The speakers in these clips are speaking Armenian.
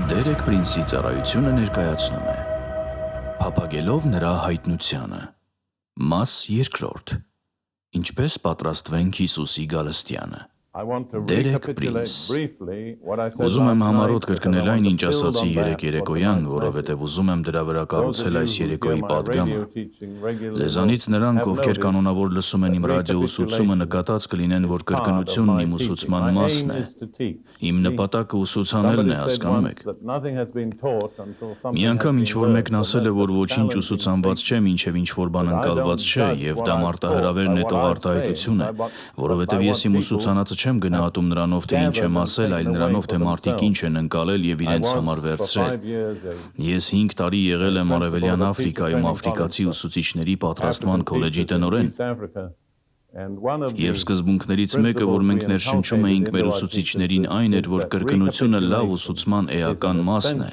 Դերեկ Պրինսի ծառայությունը ներկայացնում է Փափագելով նրա հայտնությանը Մաս երկրորդ Ինչպես պատրաստվենք Հիսուսի գալստյանը Դերեկ Պրինս Ուզում եմ համառոտ կրկնել այն, ինչ ասացի երեկ երեկոյան, որովհետև ուզում եմ դրա վրա կառուցել այս երեկոյի պատգամը։ Ձեզանից նրանք, ովքեր կանոնավոր լսում են իմ ռադիոուսուցումը, նկատած կլինեն, որ կրկնությունն իմ ուսուցման մասն է։ Իմ նպատակը ուսուցանելն է, հասկանում եք։ Մի անգամ ինչ-որ մեկն ասել է, որ ոչինչ ուսուցանված չէ, մինչև ինչ-որ բան ընկալված չէ, եւ դա մարտահրավեր նետող արտահայտություն է, որովհետև ես իմ ուսուցանածը չեմ գնահատում նրանով, թե ինչ եմ ասել, այլ նրանով, թե մարդիկ ինչ են ընկալել եւ իրենց համար վերցրել։ Ես 5 տարի եղել եմ Արևելյան Աֆրիկայում աֆրիկացի ուսուցիչների պատրաստման քոլեջի տնօրեն։ Եվ սկզբունքներից մեկը, որ մենք ներշնչում էինք մեր ուսուցիչներին, այն էր, որ կրկնությունը լավ ուսուցման էական մասն է։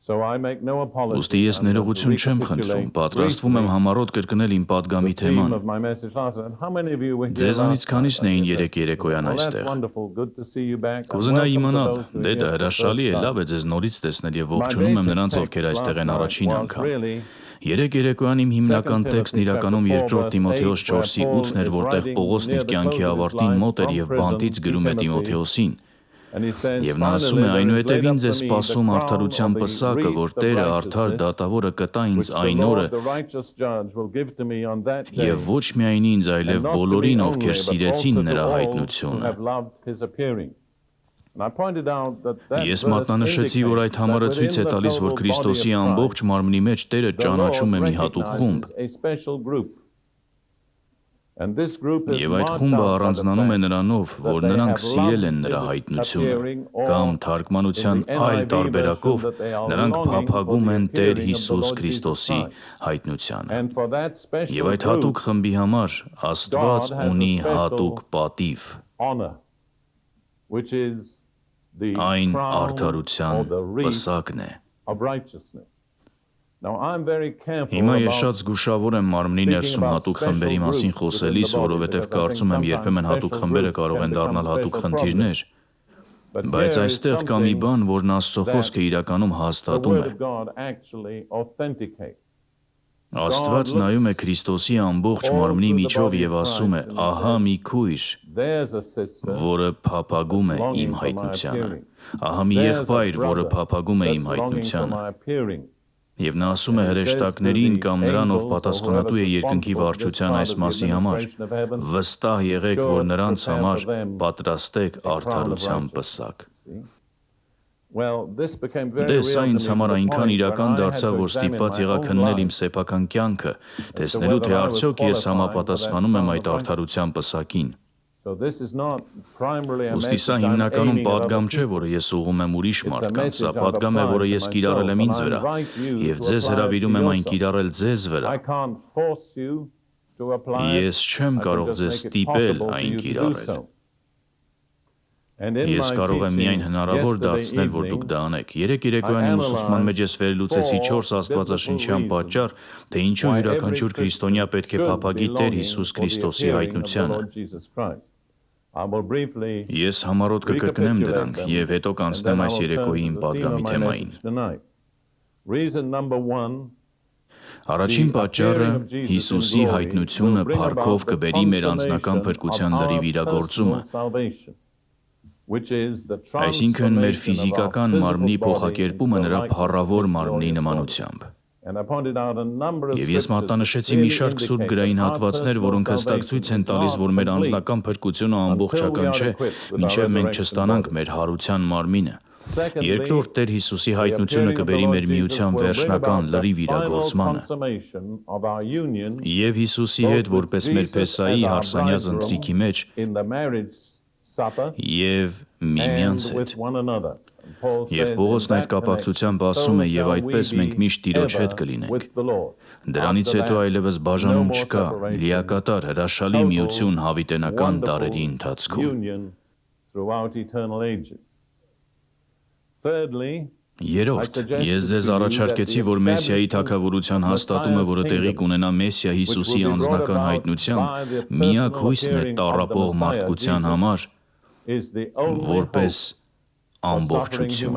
Ուստի ես ներողություն չեմ խնդրում, պատրաստվում եմ համառոտ կրկնել իմ պատգամի թեման։ Ձեզանից քանիսն էին երեկ երեկոյան այստեղ։ Կուզենայի իմանալ, դե դա հրաշալի է, լավ է ձեզ նորից տեսնել եւ ողջունում եմ նրանց, ովքեր այստեղ են առաջին անգամ։ Երեկ երեկոյան իմ հիմնական տեքստն իրականում 2 Տիմոթեոս 4:8-ն էր, որտեղ Պողոսն իր կյանքի ավարտին մոտ էր եւ բանտից գրում է Տիմոթեոսին։ Եվ նա ասում է, այնուհետև ինձ է սպասում արդարության պսակը, որ Տերը արդար դատավորը կտա ինձ այն օրը, եւ ոչ միայն ինձ, այլև բոլորին, ովքեր սիրեցին նրա հայտնությունը։ Ես մատնանշեցի, որ այդ համարը ցույց է տալիս, որ Քրիստոսի ամբողջ մարմնի մեջ Տերը ճանաչում է մի հատուկ խումբ։ Եվ այդ խումբը առանձնանում է նրանով, որ նրանք սիրել են նրա հայտնությունը, կամ թարգմանության այլ տարբերակով նրանք փափագում են Տեր Հիսուս Քրիստոսի հայտնությանը։ Եվ այդ հատուկ խմբի համար Աստված ունի հատուկ պատիվ։ Այն արդարության պսակն է։ Հիմա ես շատ զգուշավոր եմ մարմնի ներսում հատուկ խմբերի մասին խոսելիս, որովհետև կարծում եմ երբեմն հատուկ խմբերը կարող են դառնալ հատուկ խնդիրներ։ Բայց այստեղ կա մի բան, որն Աստծո խոսքը իրականում հաստատում է։ Աստված նայում է Քրիստոսի ամբողջ մարմնի միջով եւ ասում է. ահա մի քույր, որը փափագում է իմ հայտնությանը։ Ահա մի եղբայր, որը փափագում է իմ հայտնությանը։ Եվ նա ասում է հրեշտակներին կամ նրան, ով պատասխանատու է երկնքի վարչության այս մասի համար. վստահ եղեք, որ նրանց համար պատրաստեք արդարության պսակ։ Դե սա ինձ համար այնքան իրական դարձավ, որ ստիպված եղա քննել իմ սեփական կյանքը, տեսնելու, թե արդյոք ես համապատասխանում եմ այդ արդարության պսակին։ Ուստի սա հիմնականում պատգամ չէ, որը ես ուղղում եմ ուրիշ մարդկանց, սա պատգամ է, որը ես կիրառել եմ ինձ վրա, եւ ձեզ հրավիրում եմ այն կիրառել ձեզ վրա։ Ես չեմ կարող ձեզ ստիպել այն կիրառել։ Ես կարող եմ միայն հնարավոր դարձնել, որ դուք դա անեք։ Երեկ երեկոյան իմ ուսուցման մեջ ես վերլուծեցի 4 աստվածաշնչյան պատճառ, թե ինչու յուրաքանչյուր քրիստոնյա պետք է փափագի Տեր Հիսուս Քրիստոսի հայտնությանը։ Ես համառոտ կկրկնեմ դրանք եւ հետո կանցնեմ այս երեկոյի իմ պատգամի թեմային։ Առաջին պատճառը Հիսուսի հայտնությունը փառքով կբերի մեր անձնական փրկության լրիվ իրագործումը։ Այսինքն մեր ֆիզիկական մարմնի փոխակերպումը նրա փառավոր մարմնի նմանությամբ։ Եվ ես մատնանշեցի մի շարք սուրբ գրային հատվածներ, որոնք հստակ ցույց են տալիս, որ մեր անձնական փրկությունը ամբողջական չէ, մինչև մենք չստանանք մեր հարության մարմինը։ Երկրորդ, Տեր Հիսուսի հայտնությունը կբերի մեր միության վերջնական լրիվ իրագործմանը։ Եվ Հիսուսի հետ, որպես մեր Փեսայի հարսանյաց ընթրիքի մեջ, եւ միմյանց հետ։ Եվ Պողոսն այդ կապակցությամբ ասում է, եւ այդպես մենք միշտ Տիրոջ հետ կլինենք։ Դրանից հետո այլևս բաժանում չկա, լիակատար հրաշալի միություն հավիտենական դարերի ընթացքում։ Երորդ, ես ձեզ առաջարկեցի, որ Մեսիայի թագավորության հաստատումը, որը տեղի կունենա Մեսիա Հիսուսի անձնական հայտնությամբ, միակ հույսն է տառապող մարդկության համար, որպես ամբողջություն։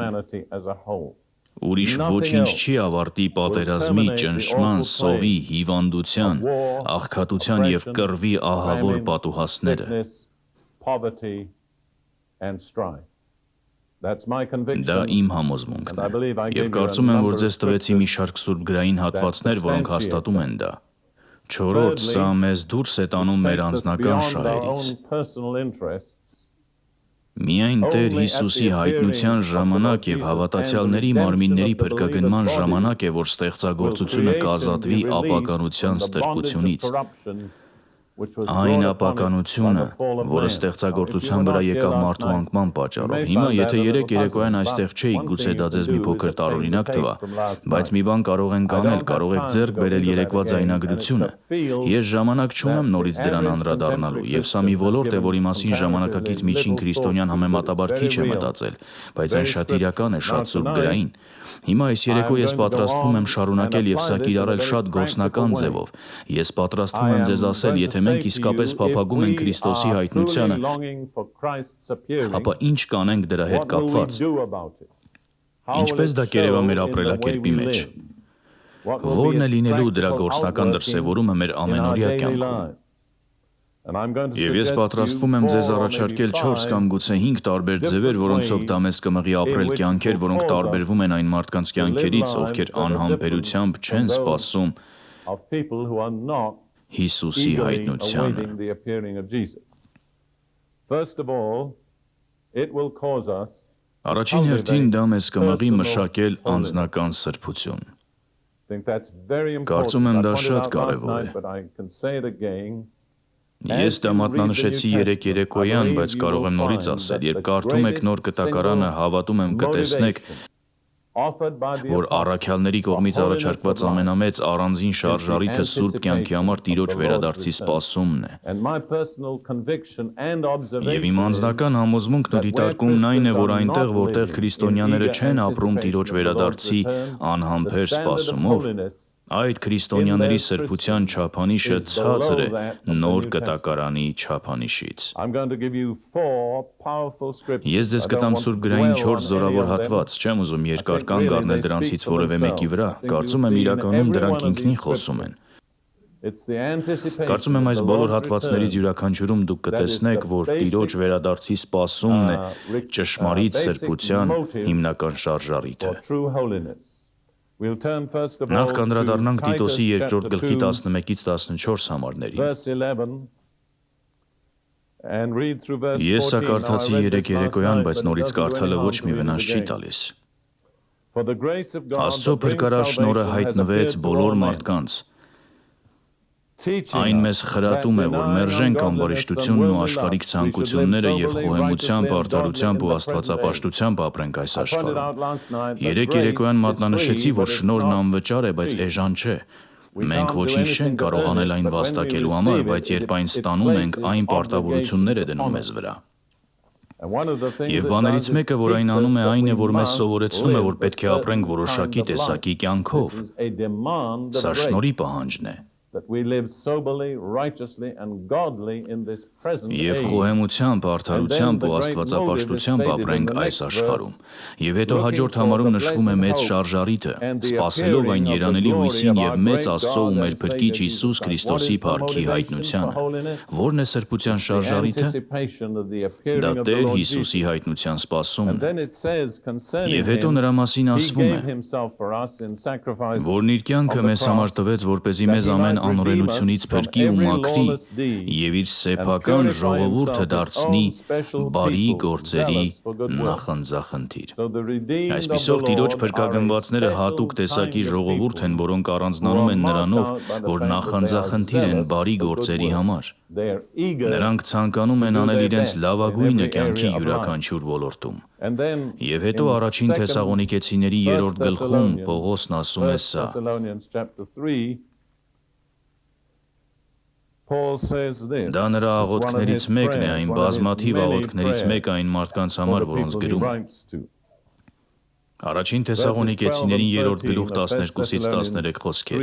Ուրիշ ոչինչ չի ավարտի պատերազմի, ճնշման, սովի, հիվանդության, աղքատության և կռվի ահավոր պատուհասները։ Դա իմ համոզմունքն է, և կարծում եմ, որ ձեզ տվեցի մի շարք սուրբգրային հատվածներ, որոնք հաստատում են դա։ Չորրորդ, սա մեզ դուրս է տանում մեր անձնական շահերից։ Միայն Տեր Հիսուսի հայտնության ժամանակ և հավատացյալների մարմինների փրկագնման ժամանակ է, որ ստեղծագործությունը կազատվի ապականության ստրկությունից։ Այն ապականությունը, որը ստեղծագործության վրա եկավ մարդու անկման պատճառով։ Հիմա, եթե երեկ երեկոյան այստեղ չէիք, գուցե դա ձեզ մի փոքր տարօրինակ թվա, բայց մի բան կարող ենք անել, կարող եք ձեռք բերել երեկվա ձայնագրությունը։ Ես ժամանակ չունեմ նորից դրան անդրադառնալու, և սա մի ոլորտ է, որի մասին ժամանակակից միջին քրիստոնյան համեմատաբար քիչ է մտածել, բայց այն շատ իրական է, շատ սուրբգրային։ Հիմա այս երեկո ես պատրաստվում եմ շարունակել և սա կիրառել շատ գործնական ձևով։ Ես պատրաստվում եմ ձեզ ասել, եթե մենք իսկապես փափագում ենք Քրիստոսի հայտնությանը, ապա ինչ կանենք դրա հետ կապված։ Ինչպես դա կերևա մեր ապրելակերպի մեջ։ Որն է լինելու դրա գործնական դրսևորումը մեր ամենօրյա կյանքում։ Եվ ես պատրաստվում եմ ձեզ առաջարկել 4 կամ գուցե 5 տարբեր ձևեր, որոնցով դա մեզ կմղի ապրել կյանքեր, որոնք տարբերվում են այն մարդկանց կյանքերից, ովքեր անհամբերությամբ չեն սպասում Հիսուսի հայտնությանը։ Առաջին հերթին դա մեզ կմղի մշակել անձնական սրբություն։ Կարծում եմ դա շատ կարևոր է։ Ես դա մատնանշեցի երեկ երեկոյան, բայց կարող եմ նորից ասել, երբ կարդում եք նոր կտակարանը, հավատում եմ կտեսնեք, որ առաքյալների կողմից առաջարկված ամենամեծ առանձին շարժառիթը սուրբ կյանքի համար Տիրոջ վերադարձի սպասումն է։ Եվ իմ անձնական համոզմունքն ու դիտարկումն այն է, որ այնտեղ, որտեղ քրիստոնյաները չեն ապրում Տիրոջ վերադարձի անհամբեր սպասումով, այդ քրիստոնյաների սրբության չափանիշը ցածր է նոր կտակարանի չափանիշից։ Ես ձեզ կտամ սուրբգրային 4 զորավոր հատված, չեմ ուզում երկար կանգ առնել դրանցից որևէ մեկի վրա, կարծում եմ իրականում դրանք ինքնին խոսում են։ Կարծում եմ այս բոլոր հատվածներից յուրաքանչյուրում դուք կտեսնեք, որ Տիրոջ վերադարձի սպասումն է ճշմարիտ սրբության հիմնական շարժառիթը։ Նախ կանդրադառնանք Տիտոսի 2-րդ գլխի 11-ից 14 համարներին։ Ես սա կարդացի երեկ երեկոյան, բայց նորից կարդալը ոչ մի վնաս չի տալիս։ Աստծո փրկարար շնորհը հայտնվեց բոլոր մարդկանց։ Այն մեզ խրատում է, որ մերժենք ամբարիշտությունն ու աշխարհիկ ցանկությունները և խոհեմությամբ, արդարությամբ ու աստվածապաշտությամբ ապրենք այս աշխարհում։ Երեկ երեկոյան մատնանշեցի, որ շնորհն անվճար է, բայց էժան չէ։ Մենք ոչինչ չենք կարող անել այն վաստակելու համար, բայց երբ այն ստանում ենք, այն պարտավորություններ է դնում մեզ վրա։ Եվ բաներից մեկը, որ այն անում է, այն է, որ մեզ սովորեցնում է, որ պետք է ապրենք որոշակի տեսակի կյանքով։ Սա շնորհի պահանջն է։ Եվ խոհեմությամբ, արդարությամբ ու աստվածապաշտությամբ ապրենք այս աշխարհում։ Եվ հետո հաջորդ համարում նշվում է մեծ շարժառիթը, սպասելով այն երանելի հույսին և մեծ Աստծո ու մեր Փրկիչ Հիսուս Քրիստոսի փառքի հայտնությանը։ Ո՞րն է սրբության շարժառիթը։ Դա Տեր Հիսուսի հայտնության սպասումն է։ Եվ հետո նրա մասին ասվում է, որն իր կյանքը մեզ համար տվեց, որպեսզի մեզ ամեն անօրենությունից փրկի ու մաքրի և իր սեփական ժողովուրդը դարձնի բարի գործերի նախանձախնդիր։ Այսպիսով Տիրոջ փրկագնվածները հատուկ տեսակի ժողովուրդ են, որոնք առանձնանում են նրանով, որ նախանձախնդիր են բարի գործերի համար։ Նրանք ցանկանում են անել իրենց լավագույնը կյանքի յուրաքանչյուր ոլորտում։ Եվ հետո առաջին Թեսաղոնիկեցիների 3-րդ գլխում Պողոսն ասում է սա. Դա նրա աղոթքներից մեկն է, այն բազմաթիվ աղոթքներից մեկը այն մարդկանց համար, որոնց գրում է։ Առաջին Թեսաղոնիկեցիներին 3-րդ գլուխ 12-ից 13 խոսքեր։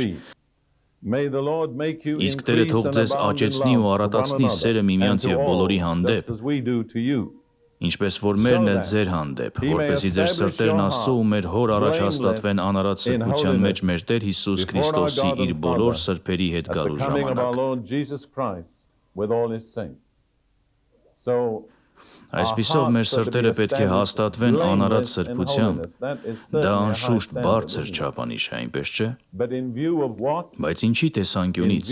Իսկ Տերը թող ձեզ աճեցնի ու առատացնի սերը միմյանց և բոլորի հանդեպ, Ինչպես որ մերն էլ ձեր հանդեպ, որպեսզի ձեր սրտերն Աստծո ու մեր հոր առաջ հաստատվեն անարատ սրբության մեջ մեր Տեր Հիսուս Քրիստոսի իր բոլոր սրբերի հետ գալու ժամանակ։ Այսպիսով մեր սրտերը պետք է հաստատվեն անարատ սրբությամբ, դա անշուշտ բարձր չափանիշ է, այնպես չէ։ Բայց ինչի տեսանկյունից,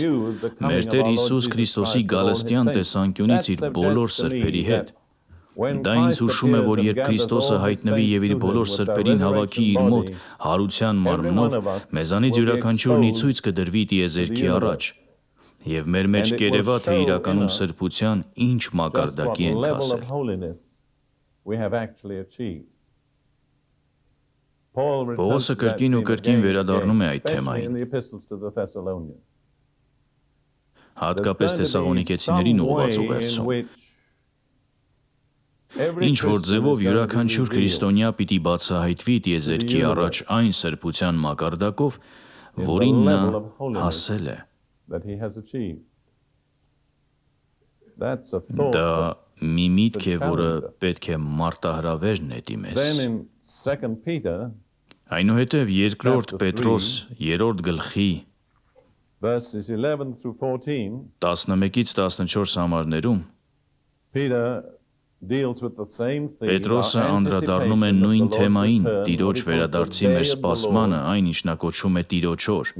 մեր Տեր Հիսուս Քրիստոսի գալստյան տեսանկյունից իր բոլոր սրբերի հետ։ Դա ինձ հուշում է, որ երբ Քրիստոսը հայտնվի եւ իր բոլոր սրբերին հավաքի իր մոտ հարության մարմնով, մեզանից յուրաքանչյուրն ի ցույց կդրվի տիեզերքի առաջ, եւ մեր մեջ կերևա, թե իրականում սրբության ինչ մակարդակի ենք հասել։ Պողոսը կրկին ու կրկին վերադառնում է այդ թեմային, հատկապես Թեսաղոնիկեցիներին ուղղված ուղերձում։ Ինչ որ ձևով յուրաքանչյուր քրիստոնյա պիտի բացահայտվի տիեզերքի առաջ այն սրբության մակարդակով, որին նա հասել է։ Դա մի միտք է, որը պետք է մարտահրավեր նետի մեզ։ Այնուհետև երկրորդ Պետրոս 3-րդ գլխի 11-ից 14 համարներում Պետրոսը անդրադառնում է նույն թեմային, Տիրոջ վերադարձի մեր սպասմանը, այն ինչ նա կոչում է Տիրոջ օր։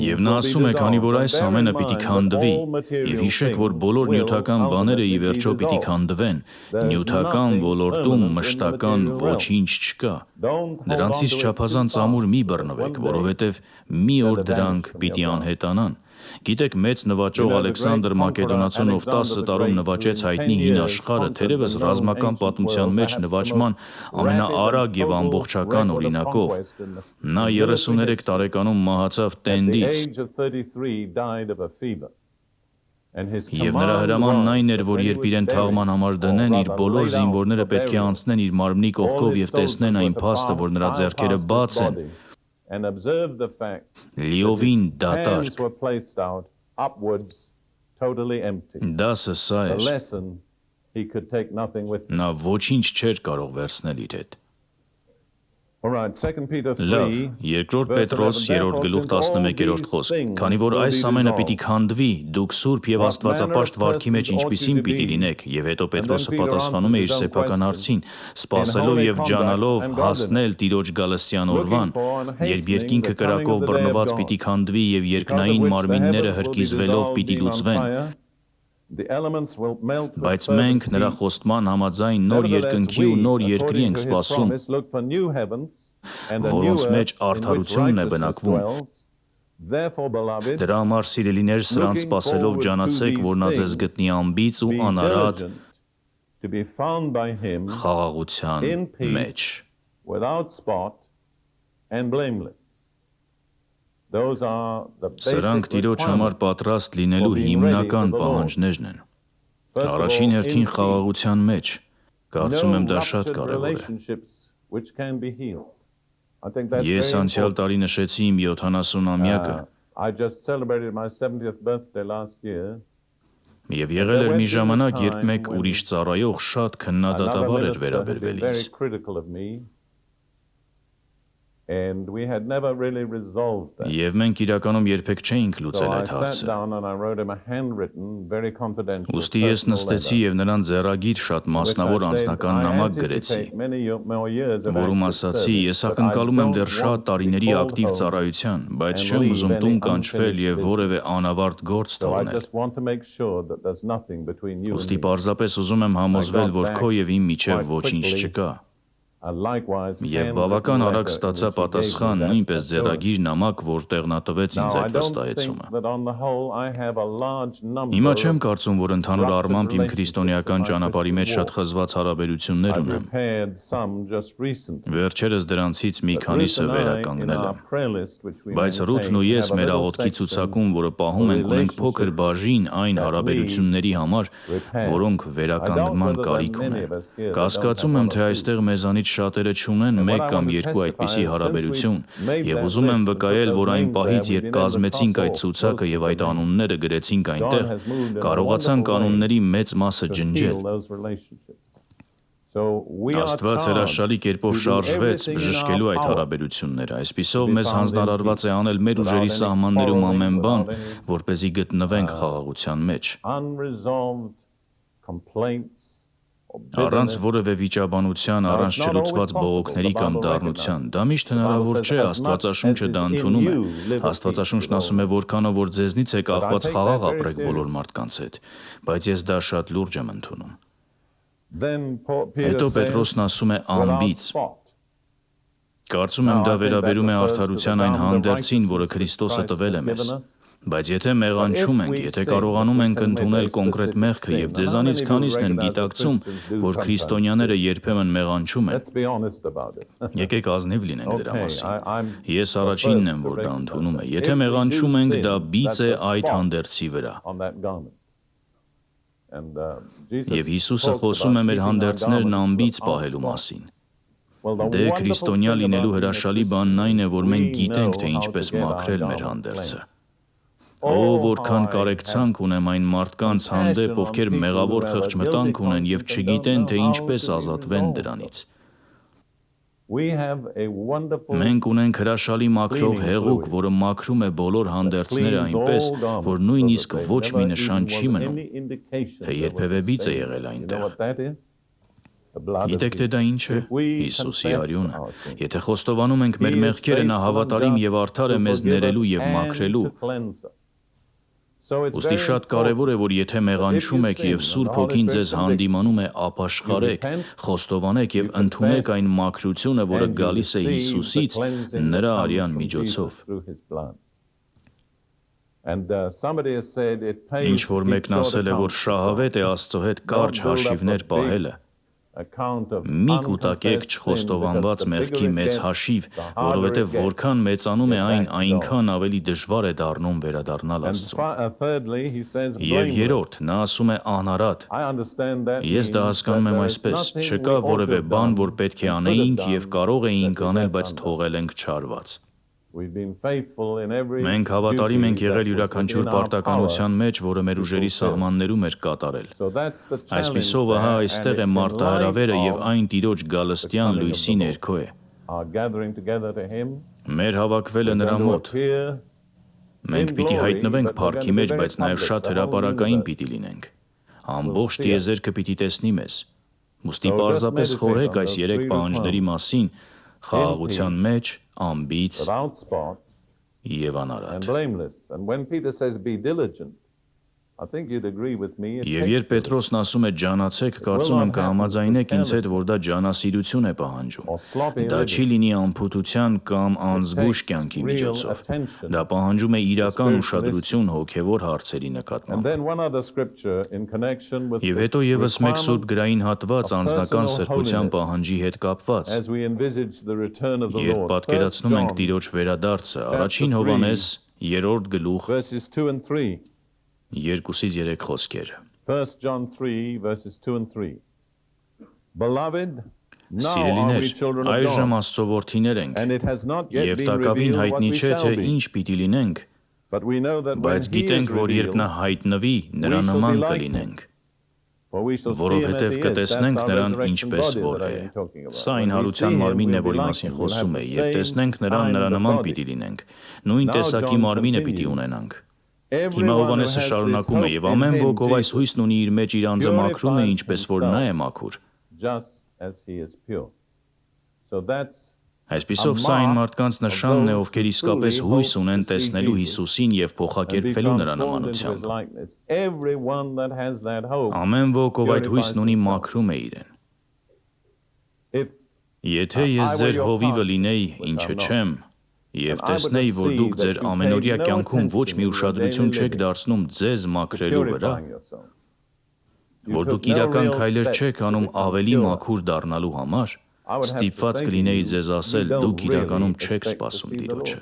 Եվ նա ասում է, քանի որ այս ամենը պիտի քանդվի, եւ հիշեք, որ բոլոր նյութական բաները ի վերջո պիտի քանդվեն, նյութական ոլորտում մշտական ոչինչ չկա։ Դրանցից չափազանց ամուր մի բռնվեք, որովհետև մի օր դրանք պիտի անհետանան։ Գիտեք, մեծ նվաճող Ալեքսանդր Մակեդոնացուն, ով 10 տարում նվաճեց հայտնի հին աշխարհը, թերևս ռազմական պատմության մեջ նվաճման ամենաարագ եւ ամբողջական օրինակով, նա 33 տարեկանում մահացավ տենդից։ Եվ նրա հրամանն այն էր, որ երբ իրեն թաղման համար դնեն, իր բոլոր զինվորները պետք է անցնեն իր մարմնի կողքով եւ տեսնեն այն փաստը, որ նրա ձեռքերը բաց են, լիովին դատարկ։ Դասը սա էր, նա ոչինչ չէր կարող վերցնել իր հետ։ Լավ, երկրորդ Պետրոս 3-րդ գլուխ 11-րդ խոսք, քանի որ այս ամենը պիտի քանդվի, դուք սուրբ եւ աստվածապաշտ վարքի մեջ ինչպիսին պիտի լինեք, եւ հետո Պետրոսը պատասխանում է իր սեփական հարցին, սպասելով եւ ջանալով հասնել Տիրոջ գալստյան օրվան, երբ երկինքը կրակով բռնված պիտի քանդվի եւ երկնային մարմինները հրկիզվելով պիտի լուծվեն։ Բայց մենք նրա խոստման համաձայն նոր երկնքի ու նոր երկրի ենք սպասում, որոնց մեջ արդարությունն է բնակվում։ Դրա համար, սիրելիներ, սրանց սպասելով ջանացեք, որ նա ձեզ գտնի անբիծ ու անարատ խաղաղության մեջ։ Սրանք Տիրոջ համար պատրաստ լինելու հիմնական պահանջներն են։ Առաջին հերթին խաղաղության մեջ, կարծում եմ դա շատ կարևոր է։ Ես անցյալ տարի նշեցի իմ 70-ամյակը եւ եղել էր մի ժամանակ, երբ մեկ ուրիշ ծառայող շատ քննադատաբար էր վերաբերվել ինձ։ Եվ մենք իրականում երբեք չէինք լուծել այդ հարցը։ Ուստի ես նստեցի եւ նրան ձեռագիր շատ մասնավոր անձնական նամակ գրեցի, որում ասացի, ես ակնկալում եմ դեռ շատ տարիների ակտիվ ծառայության, բայց չեմ ուզում տուն կանչվել եւ որևէ անավարտ գործ թողնել։ Ուստի պարզապես ուզում եմ համոզվել, որ քո եւ իմ միջեւ ոչինչ չկա։ Եվ բավական արագ ստացա պատասխան, նույնպես ձեռագիր նամակ, որտեղ նա տվեց ինձ այդ վստահեցումը։ Հիմա չեմ կարծում, որ ընդհանուր առմամբ իմ քրիստոնեական ճանապարհի մեջ շատ խզված հարաբերություններ ունեմ։ Վերջերս դրանցից մի քանիսը վերականգնել եմ։ Բայց Ռութն ու ես մեր աղոթքի ցուցակում, որը պահում ենք, ունենք փոքր բաժին այն հարաբերությունների համար, որոնք վերականգնման կարիք ունեն։ Կասկածում եմ, թե այստեղ մեզանից շատերը չունեն մեկ կամ երկու այդպիսի հարաբերություն, եւ ուզում եմ վկայել, որ այն պահից, երբ կազմեցինք այդ ցուցակը եւ այդ անունները գրեցինք այնտեղ, կարողացան կանոնների մեծ մասը ջնջել։ Աստված հրաշալի կերպով շարժվեց բժշկելու այդ հարաբերությունները, այսպիսով մեզ հանձնարարված է անել մեր ուժերի սահմաններում ամեն բան, որպեսզի գտնվենք խաղաղության մեջ։ Առանց որևէ վիճաբանության, առանց չլուծված բողոքների կամ դառնության, դա միշտ հնարավոր չէ, Աստվածաշունչը դա ընդունում է։ Աստվածաշունչն ասում է, որքանով որ ձեզնից է կախված խաղաղ ապրեք բոլոր մարդկանց հետ, բայց ես դա շատ լուրջ եմ ընդունում։ Հետո Պետրոսն ասում է անբիծ։ Կարծում եմ դա վերաբերում է արդարության այն հանդերձին, որը Քրիստոսը տվել է մեզ։ Բայց եթե մեղանչում ենք, եթե կարողանում ենք ընդունել կոնկրետ մեղքը եւ ձեզանից քանիսն են գիտակցում, որ քրիստոնյաները երբեմն մեղանչում են, եկեք ազնիվ լինենք դրա մասին։ Ես առաջինն եմ, որ դա ընդունում է։ Եթե մեղանչում ենք, դա բիծ է այդ հանդերձի վրա։ Եվ Հիսուսը խոսում է մեր հանդերձներն անբիծ պահելու մասին։ Դե քրիստոնյա լինելու հրաշալի բանն այն է, որ մենք գիտենք, թե ինչպես մաքրել մեր հանդերձը։ Որքան կարեկցանք ունեմ այն մարդկանց հանդեպ, ովքեր մեղավոր խղճմտանք ունեն եւ չգիտեն, թե ինչպես ազատվեն դրանից։ Մենք ունենք հրաշալի մաքրող հեղուկ, որը մաքրում է բոլոր հանդերձները այնպես, որ նույնիսկ ոչ մի նշան չի մնում, թե երբևէ բիծ է եղել այնտեղ։ Գիտեք թե դա ինչ է։ Հիսուսի արյունը։ Եթե խոստովանում ենք մեր մեղքերը, նա հավատարիմ եւ արդար է մեզ ներելու եւ մաքրելու։ Ոստի շատ կարևոր է, որ եթե մեղանչում եք եւ Սուրբ Հոգին ձեզ հանդիմանում է, ապաշխարեք, խոստովանեք եւ ընդունեք այն մաքրությունը, որը գալիս է Հիսուսից, նրա արյան միջոցով։ Ինչ որ մեկն ասել է, որ շահավետ է Աստծո հետ կարճ հաշիվներ պահելը։ Մի կուտակեք չխոստովանված մեղքի մեծ հաշիվ, որովհետև որքան մեծանում է այն, այնքան ավելի դժվար է դառնում վերադառնալ Աստծուն։ Եվ երրորդ, նա ասում է անարատ։ Ես դա հասկանում եմ այսպես, չկա որևէ բան, որ պետք է անեինք եւ կարող էինք անել, բայց թողել ենք չարված։ Մենք հավատարիմ ենք եղել յուրաքանչյուր պարտականության մեջ, որը մեր ուժերի սահմաններում էր կատարել։ Այսպիսով ահա այստեղ է մարտահրավերը եւ այն Տիրոջ գալստյան լույսի ներքո է։ Մեր հավաքվելը նրա մոտ։ Մենք պիտի հայտնվենք փառքի մեջ, բայց նաեւ շատ հրապարակային պիտի լինենք։ Ամբողջ տիեզերքը պիտի տեսնի մեզ։ Ուստի պարզապես խորհեք այս երեք պահանջների մասին խաղաղության մեջ, անբիծ եւ անարատ։ Եվ երբ Պետրոսն ասում է ջանացեք, կարծում եմ կհամաձայնեք ինձ հետ, որ դա ջանասիրություն է պահանջում։ Դա չի լինի անփութության կամ անզգույշ կյանքի միջոցով։ Դա պահանջում է իրական ուշադրություն հոգևոր հարցերի նկատմամբ։ Եվ հետո եւս մեկ սուրբ գրային հատված անձնական սրբության պահանջի հետ կապված։ Երբ պատկերացնում ենք Տիրոջ վերադարձը, առաջին Հովհաննես 3-րդ գլուխ 2-3 խոսքեր։ Սիրելիներ, այժմ Աստծո որդիներ ենք, եւ տակավին հայտնի չէ, թե ինչ պիտի լինենք, բայց գիտենք, որ երբ նա հայտնվի, նրա նման կլինենք, որովհետև կտեսնենք նրան ինչպես որ է։ Սա այն հարության մարմինն է, որի մասին խոսում է, երբ տեսնենք նրան, նրա նման պիտի լինենք, նույն տեսակի մարմինը պիտի ունենանք։ Հիմա Հովհաննեսը շարունակում է, եւ ամեն ոք, ով այս հույսն ունի իր մեջ, իր անձը մաքրում է, ինչպես որ նա է մաքուր։ Այսպիսով սա այն մարդկանց նշանն է, ովքեր իսկապես հույս ունեն տեսնելու Հիսուսին եւ փոխակերպվելու նրա նմանությամբ։ Ամեն ոք, ով այդ հույսն ունի, մաքրում է իրեն։ Եթե ես ձեր հովիվը լինեի, ինչը չեմ, եւ տեսնեի, որ դուք ձեր ամենօրյա կյանքում ոչ մի ուշադրություն չեք դարձնում ձեզ մաքրելու վրա, որ դուք իրական քայլեր չեք անում ավելի մաքուր դառնալու համար, ստիպված կլինեի ձեզ ասել, դուք իրականում չեք սպասում Տիրոջը։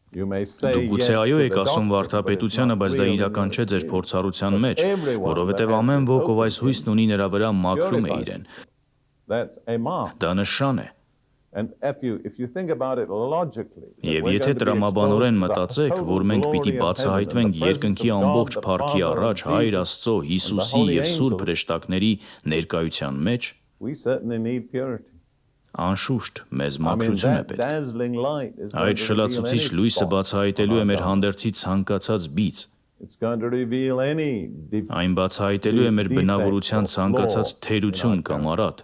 Դուք գուցե այո եք ասում վարդապետությանը, բայց դա իրական չէ ձեր փորձառության մեջ, որովհետև ամեն ոք, ով այս հույսն ունի, նրա վրա մաքրում է իրեն։ Դա նշան է։ And if you think about it logically, Եվ եթե տրամաբանորեն մտածեք, որ մենք պիտի բացահայտվենք երկնքի ամբողջ փառքի առաջ Հայր Աստծո, Հիսուսի եւ Սուրբ հրեշտակների ներկայության մեջ, we certainly need purity. Անշուշտ մեզ մաքրություն է պետք։ Այդ շլացուցիչ լույսը բացահայտելու է մեր հանդերձի ցանկացած բիծ։ Այն բացահայտելու է մեր բնավորության ցանկացած թերություն կամ արատ։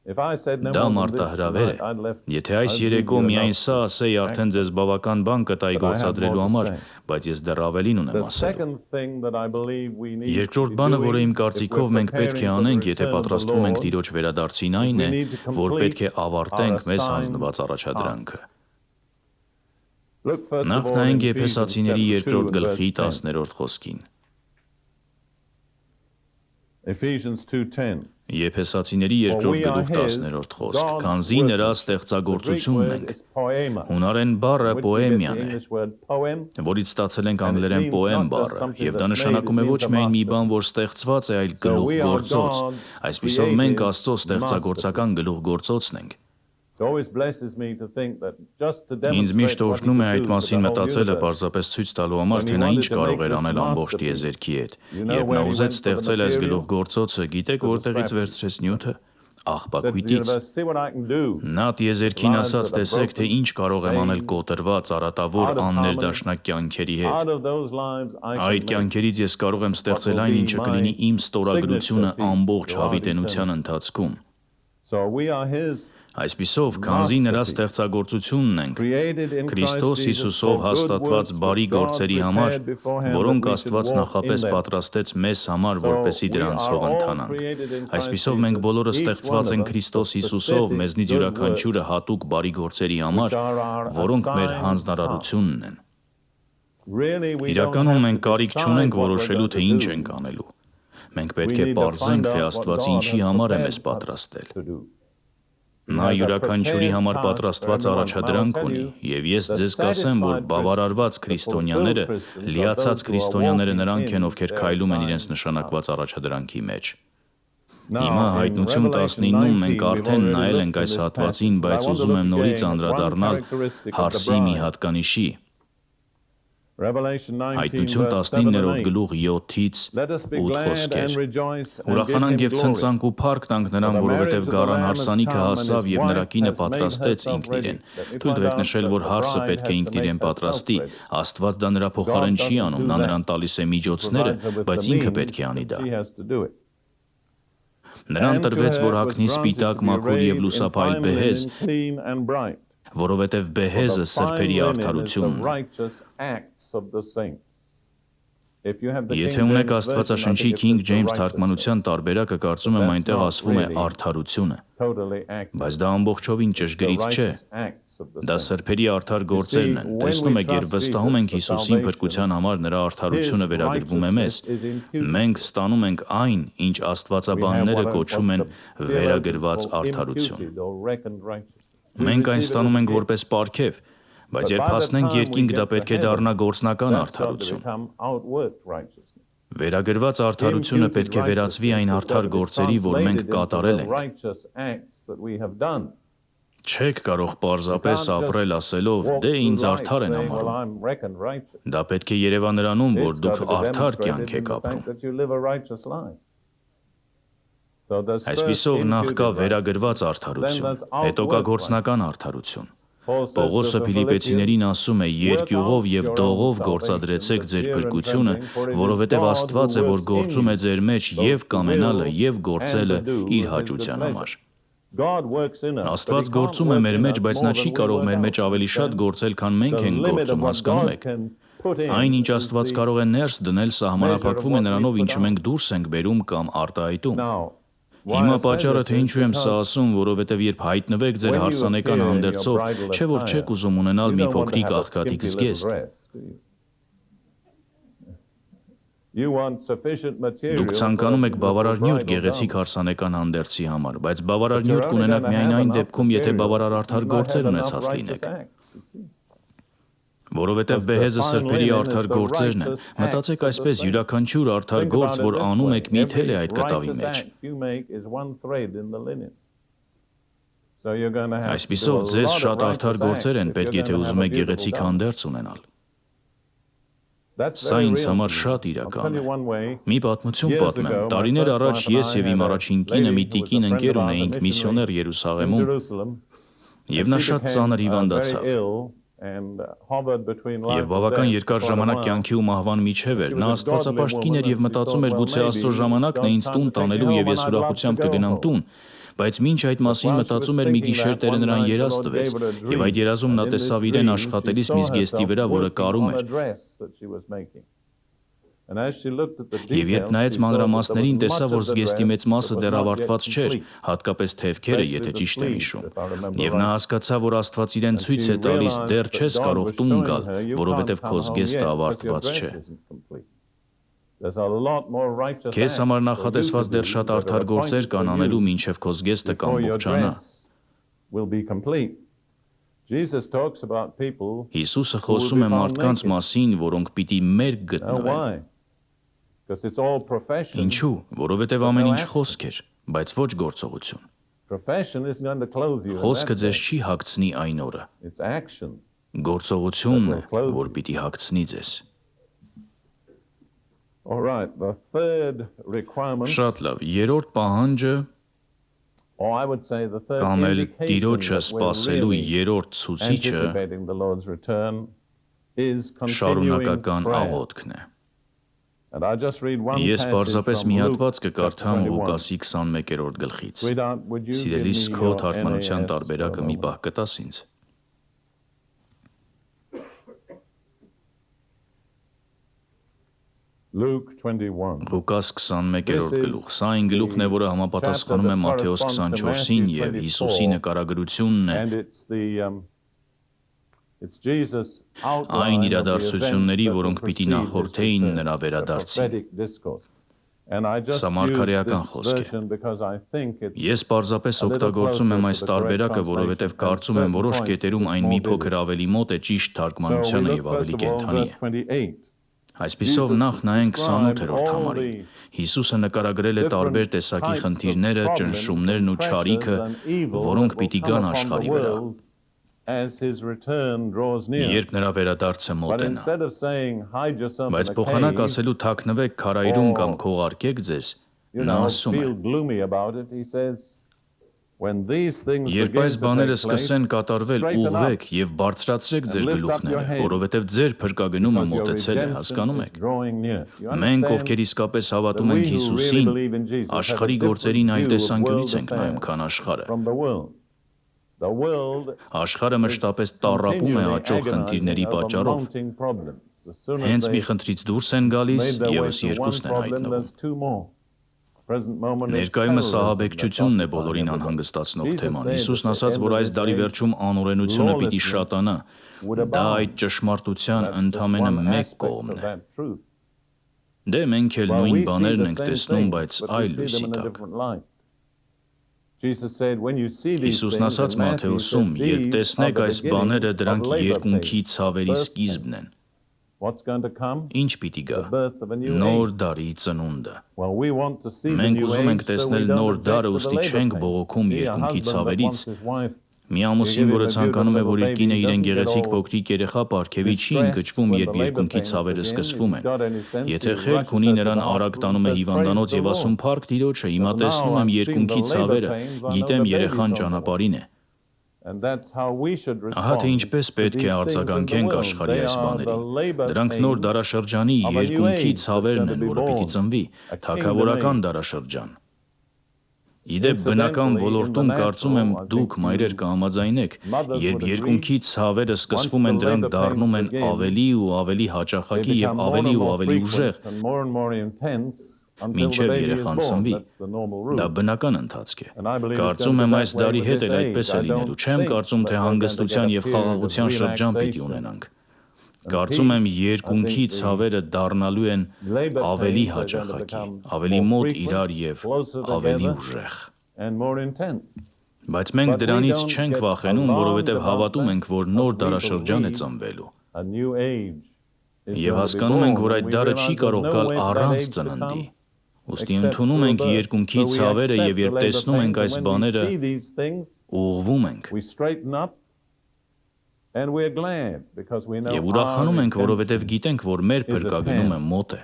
Դա մարտահրավեր է։ Եթե այս երեկո միայն սա ասեի, արդեն ձեզ բավական բան կտայի գործադրելու համար, բայց ես դեռ ավելին ունեմ ասելու։ Երկրորդ բանը, որը իմ կարծիքով մենք պետք է անենք, եթե պատրաստվում ենք Տիրոջ վերադարձին, այն է, որ պետք է ավարտենք մեզ հանձնված առաջադրանքը։ Նախ նայենք Եփեսացիների 2-րդ գլխի 10-րդ խոսքին։ Եփեսացիների 2-րդ գլուխ 10-րդ խոսք, քանզի նրա ստեղծագործությունն ենք։ Հունարեն բառը պոեմիան է, որից ստացել ենք անգլերեն պոեմ բառը, եւ դա նշանակում է ոչ միայն մի բան, որ ստեղծված է, այլ գլուխգործոց։ Այսպիսով մենք Աստծո ստեղծագործական գլուխգործոցն ենք։ Ինձ միշտ օրհնում է այդ մասին մտածելը պարզապես ցույց տալու համար, թե նա ինչ կարող էր անել ամբողջ տիեզերքի հետ։ Երբ նա ուզեց ստեղծել այս գլուխգործոցը, գիտեք որտեղից վերցրեց նյութը։ Աղբակույտից։ Նա տիեզերքին ասաց, տեսեք, թե ինչ կարող եմ անել կոտրված, արատավոր, աններդաշնակ կյանքերի հետ։ Այդ կյանքերից ես կարող եմ ստեղծել այն, ինչը կլինի իմ ստորագրությունը ամբողջ հավիտենության ընթացքում։ Այսպիսով, քանզի նրա ստեղծագործությունն ենք, Քրիստոս Հիսուսով հաստատված բարի գործերի համար, որոնք Աստված նախապես պատրաստեց մեզ համար, որպեսզի դրանցով ընթանանք։ Այսպիսով, մենք բոլորը ստեղծված ենք Քրիստոս Հիսուսով, մեզնից յուրաքանչյուրը հատուկ բարի գործերի համար, որոնք մեր հանձնարարությունն են։ Իրականում մենք կարիք չունենք որոշելու, թե ինչ ենք անելու։ Մենք պետք է պարզենք, թե Աստված ինչի համար է մեզ պատրաստել։ Նա յուրաքանչյուրի համար պատրաստված առաջադրանք ունի, եւ ես ձեզ կասեմ, որ բավարարված քրիստոնյաները, լիացած քրիստոնյաները նրանք են, ովքեր քայլում են իրենց նշանակված առաջադրանքի մեջ։ Հիմա Հայտնություն 19-ում մենք արդեն նայել ենք այս հատվածին, բայց ուզում եմ նորից անդրադառնալ հարսի մի հատկանիշի։ Հայտնություն 19-րդ գլուխ 7-ից 8 խոսքեր։ Ուրախանանք եւ ցնծանք ու փառք տանք նրան, որովհետեւ գառան հարսանիքը հասավ եւ նրա կինը պատրաստեց ինքն իրեն։ Թույլ տվեք նշել, որ հարսը պետք է ինքն իրեն պատրաստի։ Աստված դա նրա փոխարեն չի անում, նա նրան տալիս է միջոցները, բայց ինքը պետք է անի դա։ Նրան տրվեց, որ հագնի սպիտակ, մաքուր եւ լուսափայլ բեհեզ, որովհետև բեհեզը սրբերի արդարությունն է։ Եթե ունեք Աստվածաշնչի King James թարգմանության տարբերակը, կարծում եմ այնտեղ ասվում է արդարությունը, բայց դա ամբողջովին ճշգրիտ չէ։ Դա սրբերի արդար գործերն են։ Տեսնում եք, երբ վստահում ենք Հիսուսին փրկության համար, նրա արդարությունը վերագրվում է մեզ։ Մենք ստանում ենք այն, ինչ աստվածաբանները կոչում են վերագրված արդարություն։ Մենք այն ստանում ենք որպես պարգև, բայց երբ հասնենք երկինք, դա պետք է դառնա գործնական արդարություն։ Վերագրված արդարությունը պետք է վերածվի այն արդար գործերի, որ մենք կատարել ենք։ Չեք կարող պարզապես ապրել ասելով, դե ինձ արդար են համարում։ Դա պետք է երևա նրանում, որ դուք արդար կյանք եք ապրում։ Այսպիսով նախ կա վերագրված արդարություն, հետո կա գործնական արդարություն։ Պողոսը Փիլիպեցիներին ասում է. երկյուղով եւ դողով գործադրեցեք ձեր փրկությունը, որովհետեւ Աստված է, որ գործում է ձեր մեջ եւ կամենալը եւ գործելը իր հաճության համար։ Աստված գործում է մեր մեջ, բայց նա չի կարող մեր մեջ ավելի շատ գործել, քան մենք ենք գործում, հասկանում եք։ Այն, ինչ Աստված կարող է ներս դնել, սահմանափակվում է նրանով, ինչը մենք դուրս ենք բերում կամ արտահայտում։ Հիմա պատճառը, թե ինչու եմ սա ասում, որովհետև երբ հայտնվեք ձեր հարսանեկան հանդերձով, չէ որ չեք ուզում ունենալ մի փոքրիկ աղքատիկ զգեստ։ Դուք ցանկանում եք բավարար նյութ գեղեցիկ հարսանեկան հանդերձի համար, բայց բավարար նյութ կունենաք միայն այն դեպքում, եթե բավարար արդար գործեր ունեցած լինեք։ Որովհետև բեհեզը սրբերի արդար գործերն են, մտածեք այսպես, յուրաքանչյուր արդար գործ, որ անում եք, մի թել է այդ կտավի մեջ։ Այսպիսով ձեզ շատ արդար գործեր են պետք, եթե ուզում եք գեղեցիկ հանդերձ ունենալ։ Սա ինձ համար շատ իրական է։ Մի պատմություն պատմեմ։ Տարիներ առաջ ես եւ իմ առաջին կինը մի տիկին ընկեր ունեինք միսիոներ Երուսաղեմում, եւ նա շատ ծանր հիվանդացավ։ Եվ բավական երկար ժամանակ կյանքի ու մահվան միջև էր։ Նա աստվածապաշտ կին էր եւ մտածում էր գուցե Աստծո ժամանակն է ինձ տուն տանելու եւ ես ուրախությամբ կգնամ տուն, բայց մինչ այդ մասին մտածում էր մի գիշեր Տերը նրան երազ տվեց, եւ այդ երազում նա տեսավ իրեն աշխատելիս մի զգեստի վրա, որը կարում էր։ Եվ երբ նայեց մանրամասներին, տեսավ, որ զգեստի մեծ մասը դեռ ավարտված չէր, հատկապես թևքերը, եթե ճիշտ եմ հիշում։ Եվ նա հասկացավ, որ Աստված իրեն ցույց է տալիս, դեռ չես կարող տուն գալ, որովհետև քո զգեստը ավարտված չէ։ Քեզ համար նախատեսված դեռ շատ արդար գործեր կան անելու, մինչև քո զգեստը կամբողջանա։ Հիսուսը խոսում է մարդկանց մասին, որոնք պիտի մերկ գտնվեն։ Ինչու՞, որովհետև ամեն ինչ խոսք էր, բայց ոչ գործողություն։ Խոսքը ձեզ չի հագցնի այն օրը։ Գործողությունն է, որ պիտի հագցնի ձեզ։ Շատ լավ, երրորդ պահանջը կամ էլ Տիրոջը սպասելու երրորդ ցուցիչը շարունակական աղոթքն է։ Ես պարզապես մի հատված կկարդամ Լուկասի 21-րդ գլխից։ Սիրելիս, քո թարգմանության տարբերակը մի պահ կտաս ինձ։ Լուկաս 21-րդ գլուխ։ Սա այն գլուխն է, որը համապատասխանում է Մատթեոս 24-ին եւ Հիսուսի նկարագրությունն է այն իրադարձությունների, որոնք պիտի նախորդեին նրա վերադարձին։ Սա մարգարեական խոսք է։ Ես պարզապես օգտագործում եմ այս տարբերակը, որովհետև կարծում եմ որոշ կետերում այն մի փոքր ավելի մոտ է ճիշտ թարգմանությանը եւ ավելի կենդանի է։ Այսպիսով նախ նայենք 28-րդ համարին։ Հիսուսը նկարագրել է տարբեր տեսակի խնդիրները, ճնշումներն ու չարիքը, որոնք պիտի գան աշխարհի վրա, երբ նրա վերադարձը մոտենա։ Բայց փոխանակ ասելու թաքնվեք քարայրում կամ քողարկեք ձեզ, նա ասում է. Երբ այս բաները սկսեն կատարվել, ուղղվեք եւ բարձրացրեք ձեր գլուխները, որովհետեւ ձեր փրկագնումը մոտեցել է, հասկանում եք։ Մենք, ովքեր իսկապես հավատում ենք Հիսուսին, աշխարհի գործերին այլ տեսանկյունից ենք նայում, քան աշխարհը։ Աշխարհը մշտապես տառապում է աճող խնդիրների պատճառով։ Հենց մի խնդրից դուրս են գալիս, եւս երկուսն են հայտնվում։ Ներկայումս ահաբեկչությունն է բոլորին անհանգստացնող թեման։ Հիսուսն ասաց, որ այս դարի վերջում անօրենությունը պիտի շատանա։ Դա այդ ճշմարտության ընդամենը մեկ կողմն է։ Դե մենք էլ նույն բաներն ենք տեսնում, բայց այլ լույսի տակ։ Հիսուսն ասաց Մատթեոսում, երբ տեսնեք այս բաները, դրանք երկունքի ցավերի սկիզբն են։ Ինչ պիտի գա։ Նոր դարի ծնունդը։ Մենք ուզում ենք տեսնել նոր դարը, ուստի չենք բողոքում երկունքի ցավերից։ Մի ամուսին, որը ցանկանում է, որ իր կինը իրեն գեղեցիկ փոքրիկ երեխա պարգևի, չի ընկճվում, երբ երկունքի ցավերը սկսվում են։ Եթե խելք ունի, նրան արագ տանում է հիվանդանոց եւ ասում՝ «Փառք Տիրոջը, հիմա տեսնում եմ երկունքի ցավերը, գիտեմ երեխան ճանապարհին է»։ Ահա թե ինչպես պետք է արձագանքենք աշխարհի այս բաներին։ Դրանք նոր դարաշրջանի երկունքի ցավերն են, որը պիտի ծնվի, թագավորական դարաշրջան։ Իդեպ բնական ոլորտում կարծում եմ դուք մայրեր կհամաձայնեք, երբ երկունքի ցավերը սկսվում են, դրանք դառնում են ավելի ու ավելի հաճախակի եւ ավելի ուժեղ, մինչև երեխան ծնվի։ Դա բնական ընթացք է։ Կարծում եմ այս դարի հետ էլ այդպես է լինելու։ Չեմ կարծում, թե հանգստության եւ խաղաղության շրջան պիտի ունենանք։ Կարծում եմ երկունքի ցավերը դառնալու են ավելի հաճախակի, ավելի մոտ իրար եւ ավելի ուժեղ։ Բայց մենք դրանից չենք վախենում, որովհետեւ հավատում ենք, որ նոր դարաշրջան է ծնվելու։ a new age is Եվ going to be հասկանում ենք, որ born, այդ and we դարը չի realize կարող there's no գալ way for that առանց age to ծննդի։ come Ոստի except ընդունում through ենք birth. երկնքի So we ցավերը accept եւ the երբ labor տեսնում ենք pains, այս and when we բաները, see these things, ուղղվում ենք we straighten up and we're glad because we know եւ our ուրախանում ենք, որովհետեւ redemption գիտենք, որ մեր is at փրկագնումը hand. մոտ է։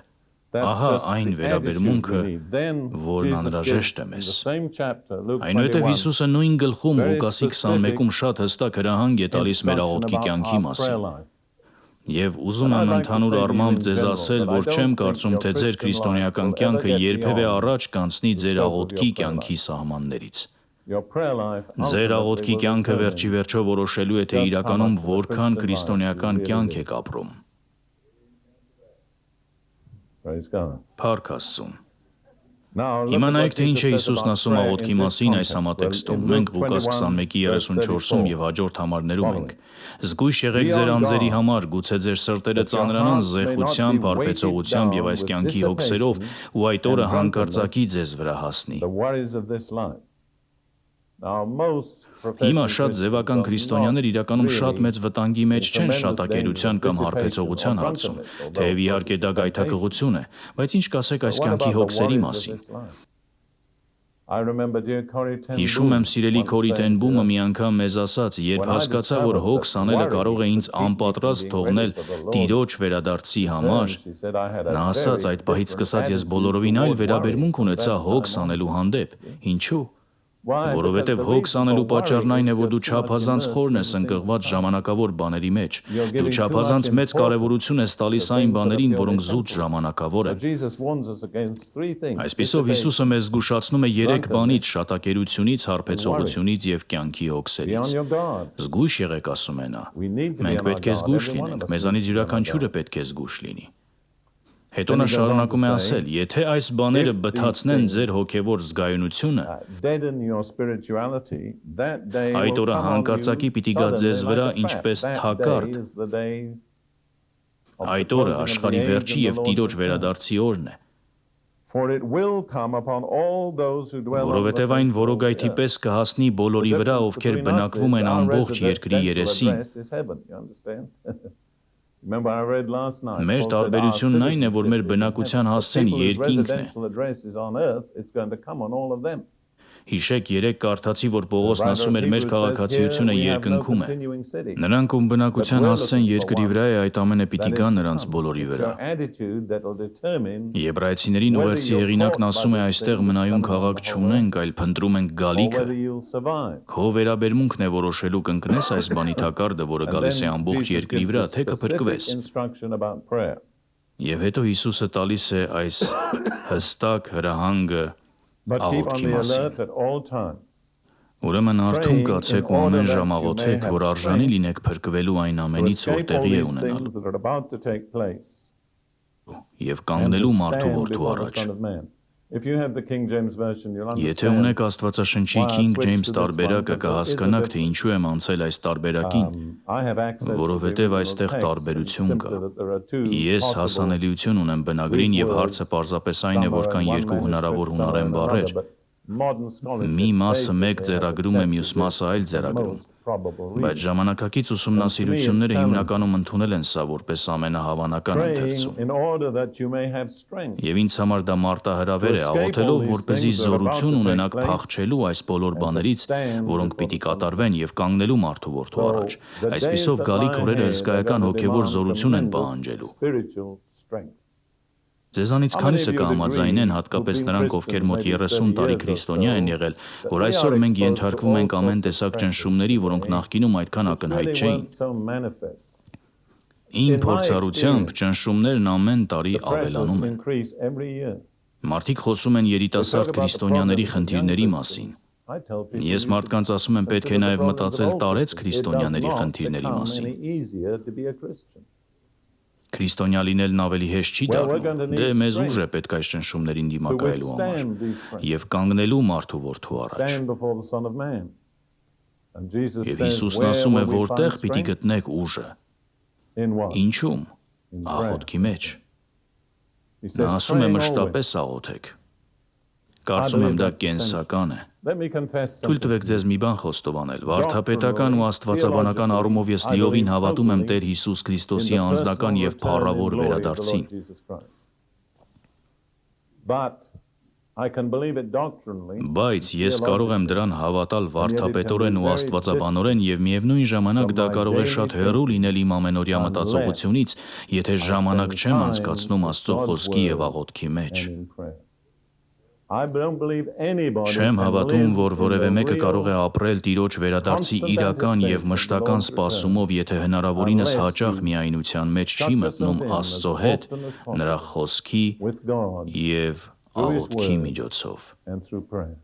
That's Ահա just այն the attitude վերաբերմունքը, we need. Then որն Jesus անհրաժեշտ է gives in մեզ։ the same chapter, Luke Այնուհետև 21, Հիսուսը նույն գլխում very Ղուկասի specific 21-ում շատ հստակ հրահանգ է տալիս մեր instruction աղոթքի about կյանքի our prayer մասին։ life. Եվ ուզում And I'd եմ like to ընդհանուր say to you առմամբ in ձեզ general ասել, that I որ don't չեմ think կարծում, your թե ձեր Christian քրիստոնեական life will կյանքը ever get երբևէ beyond առաջ կանցնի the ձեր scope of աղոթքի your prayer կյանքի life. սահմաններից։ Your prayer life Ձեր ultimately աղոթքի will կյանքը determine վերջի վերջո որոշելու է, թե just how իրականում much of a որքան Christian քրիստոնեական life you կյանք really եք ապրում։ Praise God. Փառք Աստծուն։ Now, look Հիմա at նայեք, what թե ինչ է Jesus says Հիսուսն about ասում prayer աղոթքի in this մասին այս context. Well, համատեքստում։ in Մենք Luke Ղուկաս 21:34-ում եւ հաջորդ համարներում ենք։ Զգույշ եղեք ձեր անձերի համար, գուցե ձեր սրտերը ծանրանան զեղությամբ, արբեցողությամբ եւ այս կյանքի հոգսերով, ու այդ օրը հանկարծակի ձեզ վրա հասնի։ The worries of this life. Now, most Հիմա professing շատ ձևական Christians are քրիստոնյաներ իրականում not շատ really մեծ վտանգի մեջ չեն tremendous շատակերության կամ dangers of հարբեցողության dissipation or հարցում, drunkenness, թեև although իհարկե դա գայթակղություն է, բայց ինչ կասեք այս But what կյանքի about the հոգսերի worries of մասին։ this life? I remember dear Corrie ten Հիշում եմ Boom սիրելի once Քորի saying Տեն to Բումը us, մի անգամ մեզ ասաց, երբ When I հասկացա, որ discovered հոգս that անելը worry կարող է ինձ could keep me անպատրաստ from being թողնել ready for the Lord, Տիրոջ վերադարձի համար, then she said I had a նա ասաց, very այդ պահից different սկսած ես attitude բոլորովին այլ toward վերաբերմունք worry ունեցա from that հոգս time on. անելու հանդեպ։ Ինչու՞։ Why? Որովհետև Because the հոգս reason անելու for պատճառն worry այն է, is որ you're դու too much չափազանց immersed խորն in ես the things ընկղված of God. ժամանակավոր բաների մեջ։ You're Դու giving too չափազանց much մեծ կարևորություն ես տալիս to այն things that բաներին, are որոնք purely զուտ temporal. ժամանակավոր So են։ Jesus warns us against three things. Այսպիսով Հիսուսը մեզ զգուշացնում է 3 բանից՝ շատակերությունից, հարբեցողությունից եւ կյանքի Be հոգսերից։ on your guard. Զգույշ եղեք, ասում է նա։ We need to be Մենք on our պետք է guard. զգույշ Every one լինենք, of us մեզանից needs to be on our յուրաքանչյուրը guard. պետք է զգույշ լինի։ Հետո Then նա he goes on to շարունակում է say, ասել. Եթե այս բաները if these բթացնեն things, ձեր հոգևոր զգայունությունը, Deaden your spirituality, that day այդ will օրը come on հանկարծակի you պիտի գա ձեզ suddenly վրա like a trap. ինչպես That թակարդ։ day is the day of the Այդ օրը closing of աշխարհի the age վերջի and եւ the Տիրոջ Lord's return. վերադարձի օրն է, For it will come upon all those who dwell on the որովհետև face այն of the որոգայթի earth. պես կհասնի The բոլորի վրա, difference ովքեր between us բնակվում is են our ամբողջ երկրի residential երեսին։ address is heaven, you understand? Remember I read last night. Մեր Paul said our տարբերությունն այն է, որ մեր citizenship is in բնակության heaven. հասցեն The people whose երկինքն է։ residential address is on earth, it's going to come on all of them. Հիշեք, երեք կարդացի, որ The Պողոսն writer ասում of էր մեր Hebrews says, քաղաքացիությունը "Here we have no երկնքում է։ continuing city." Նրանք ում բնակության հասցեն երկրի վրա է, այդ ամենը պիտի That գա is to նրանց come. բոլորի It's վրա։ your attitude that will determine Եբրայեցիներին ուղերձի հեղինակն ասում է, այստեղ մնայուն քաղաք չունենք, այլ փնտրում ենք or գալիքը։ whether you'll survive. Քո վերաբերմունքն է որոշելու կընկնես այս բանի թակարդը, որը And գալիս է then ամբողջ Jesus երկրի gives վրա, a թե կփրկվես։ specific instruction about prayer. Եվ հետո Հիսուսը տալիս է այս հստակ հրահանգը But keep on աղոթքի the մասին։ alert at all times. Ուրեմն արթուն կացեք ու ամեն ժամ աղոթեք, that you որ may have արժանի strength լինեք փրկվելու այն To ամենից, որ escape all տեղի է these ունենալու, things that are about to take place եւ and to կանգնելու մարդու stand որդու before the առաջ։ Son of Man. If you have the King James Version, you'll Եթե understand. ունեք Աստվածաշնչի why I King switched James to this one, տարբերակը, because there is a կհասկանաք, թե difference. ինչու եմ անցել այս տարբերակին, I have access to the որովհետև original այստեղ text, and տարբերություն simply կա։ that there are two Ես possible հասանելիություն ունեմ բնագրին եւ հարցը պարզապես այն է, որ կան երկու հնարավոր հունարեն բառեր։ Մի մասը մեկ ձեռագրում է, մյուս մասը այլ ձեռագրում։ Բայց ժամանակակից ուսումնասիրությունները հիմնականում ընդունել են սա որպես ամենահավանական ընթերցում։ Եվ ինձ համար դա մարտահրավեր է աղոթելով, որպեսզի զորություն ունենաք փախչելու այս բոլոր բաներից, որոնք պիտի կատարվեն եւ կանգնելու մարդու որդու առաջ։ Այսպիսով գալիք օրերը հսկայական հոգեվոր զորություն են պահանջելու։ Ձեզանից քանիսը կհամաձայնեն, հատկապես նրանք, ովքեր մոտ 30 տարի քրիստոնյա են եղել, որ այսօր մենք ենթարկվում ենք ամեն տեսակ ճնշումների, որոնք նախկինում այդքան ակնհայտ չէին։ Իմ փորձառությամբ ճնշումներն ամեն տարի ավելանում են։ Մարդիկ խոսում են երիտասարդ քրիստոնյաների խնդիրների մասին։ Ես մարդկանց ասում եմ, պետք է նաև մտածել տարեց քրիստոնյաների խնդիրների մասին։ Քրիստոնյա լինելն ավելի հեշտ չի դառնում։ Դե մեզ ուժ է պետք այս ճնշումներին դիմակայելու համար եւ կանգնելու մարդու որդու առաջ։ Եվ Հիսուսն ասում է, որտեղ պիտի գտնեք ուժը։ Ինչու՞մ։ Աղոթքի մեջ։ Նա ասում է մշտապես աղոթեք։ Կարծում եմ դա կենսական է։ Let me confess Թույլ something. տվեք ձեզ մի բան խոստովանել։ Վարդապետական ու աստվածաբանական առումով ես լիովին հավատում եմ Տեր Հիսուս Քրիստոսի անձնական եւ փառավոր վերադարձին։ But I can believe it doctrinally. Բայց ես կարող եմ դրան հավատալ վարդապետորեն ու աստվածաբանորեն եւ միևնույն ժամանակ դա կարող է շատ հեռու լինել իմ ամենօրյա մտածողությունից, եթե ժամանակ չեմ անցկացնում Աստծո խոսքի եւ աղոթքի մեջ։ And in prayer. I don't believe anybody Չեմ can հավատում, live որ որևէ in the մեկը real կարող է ապրել Տիրոջ վերադարձի իրական եւ մշտական սպասումով, եթե հնարավորինս հաճախ միայնության մեջ չի մտնում Աստծո հետ, նրա խոսքի with God եւ աղոթքի միջոցով։ and through prayer.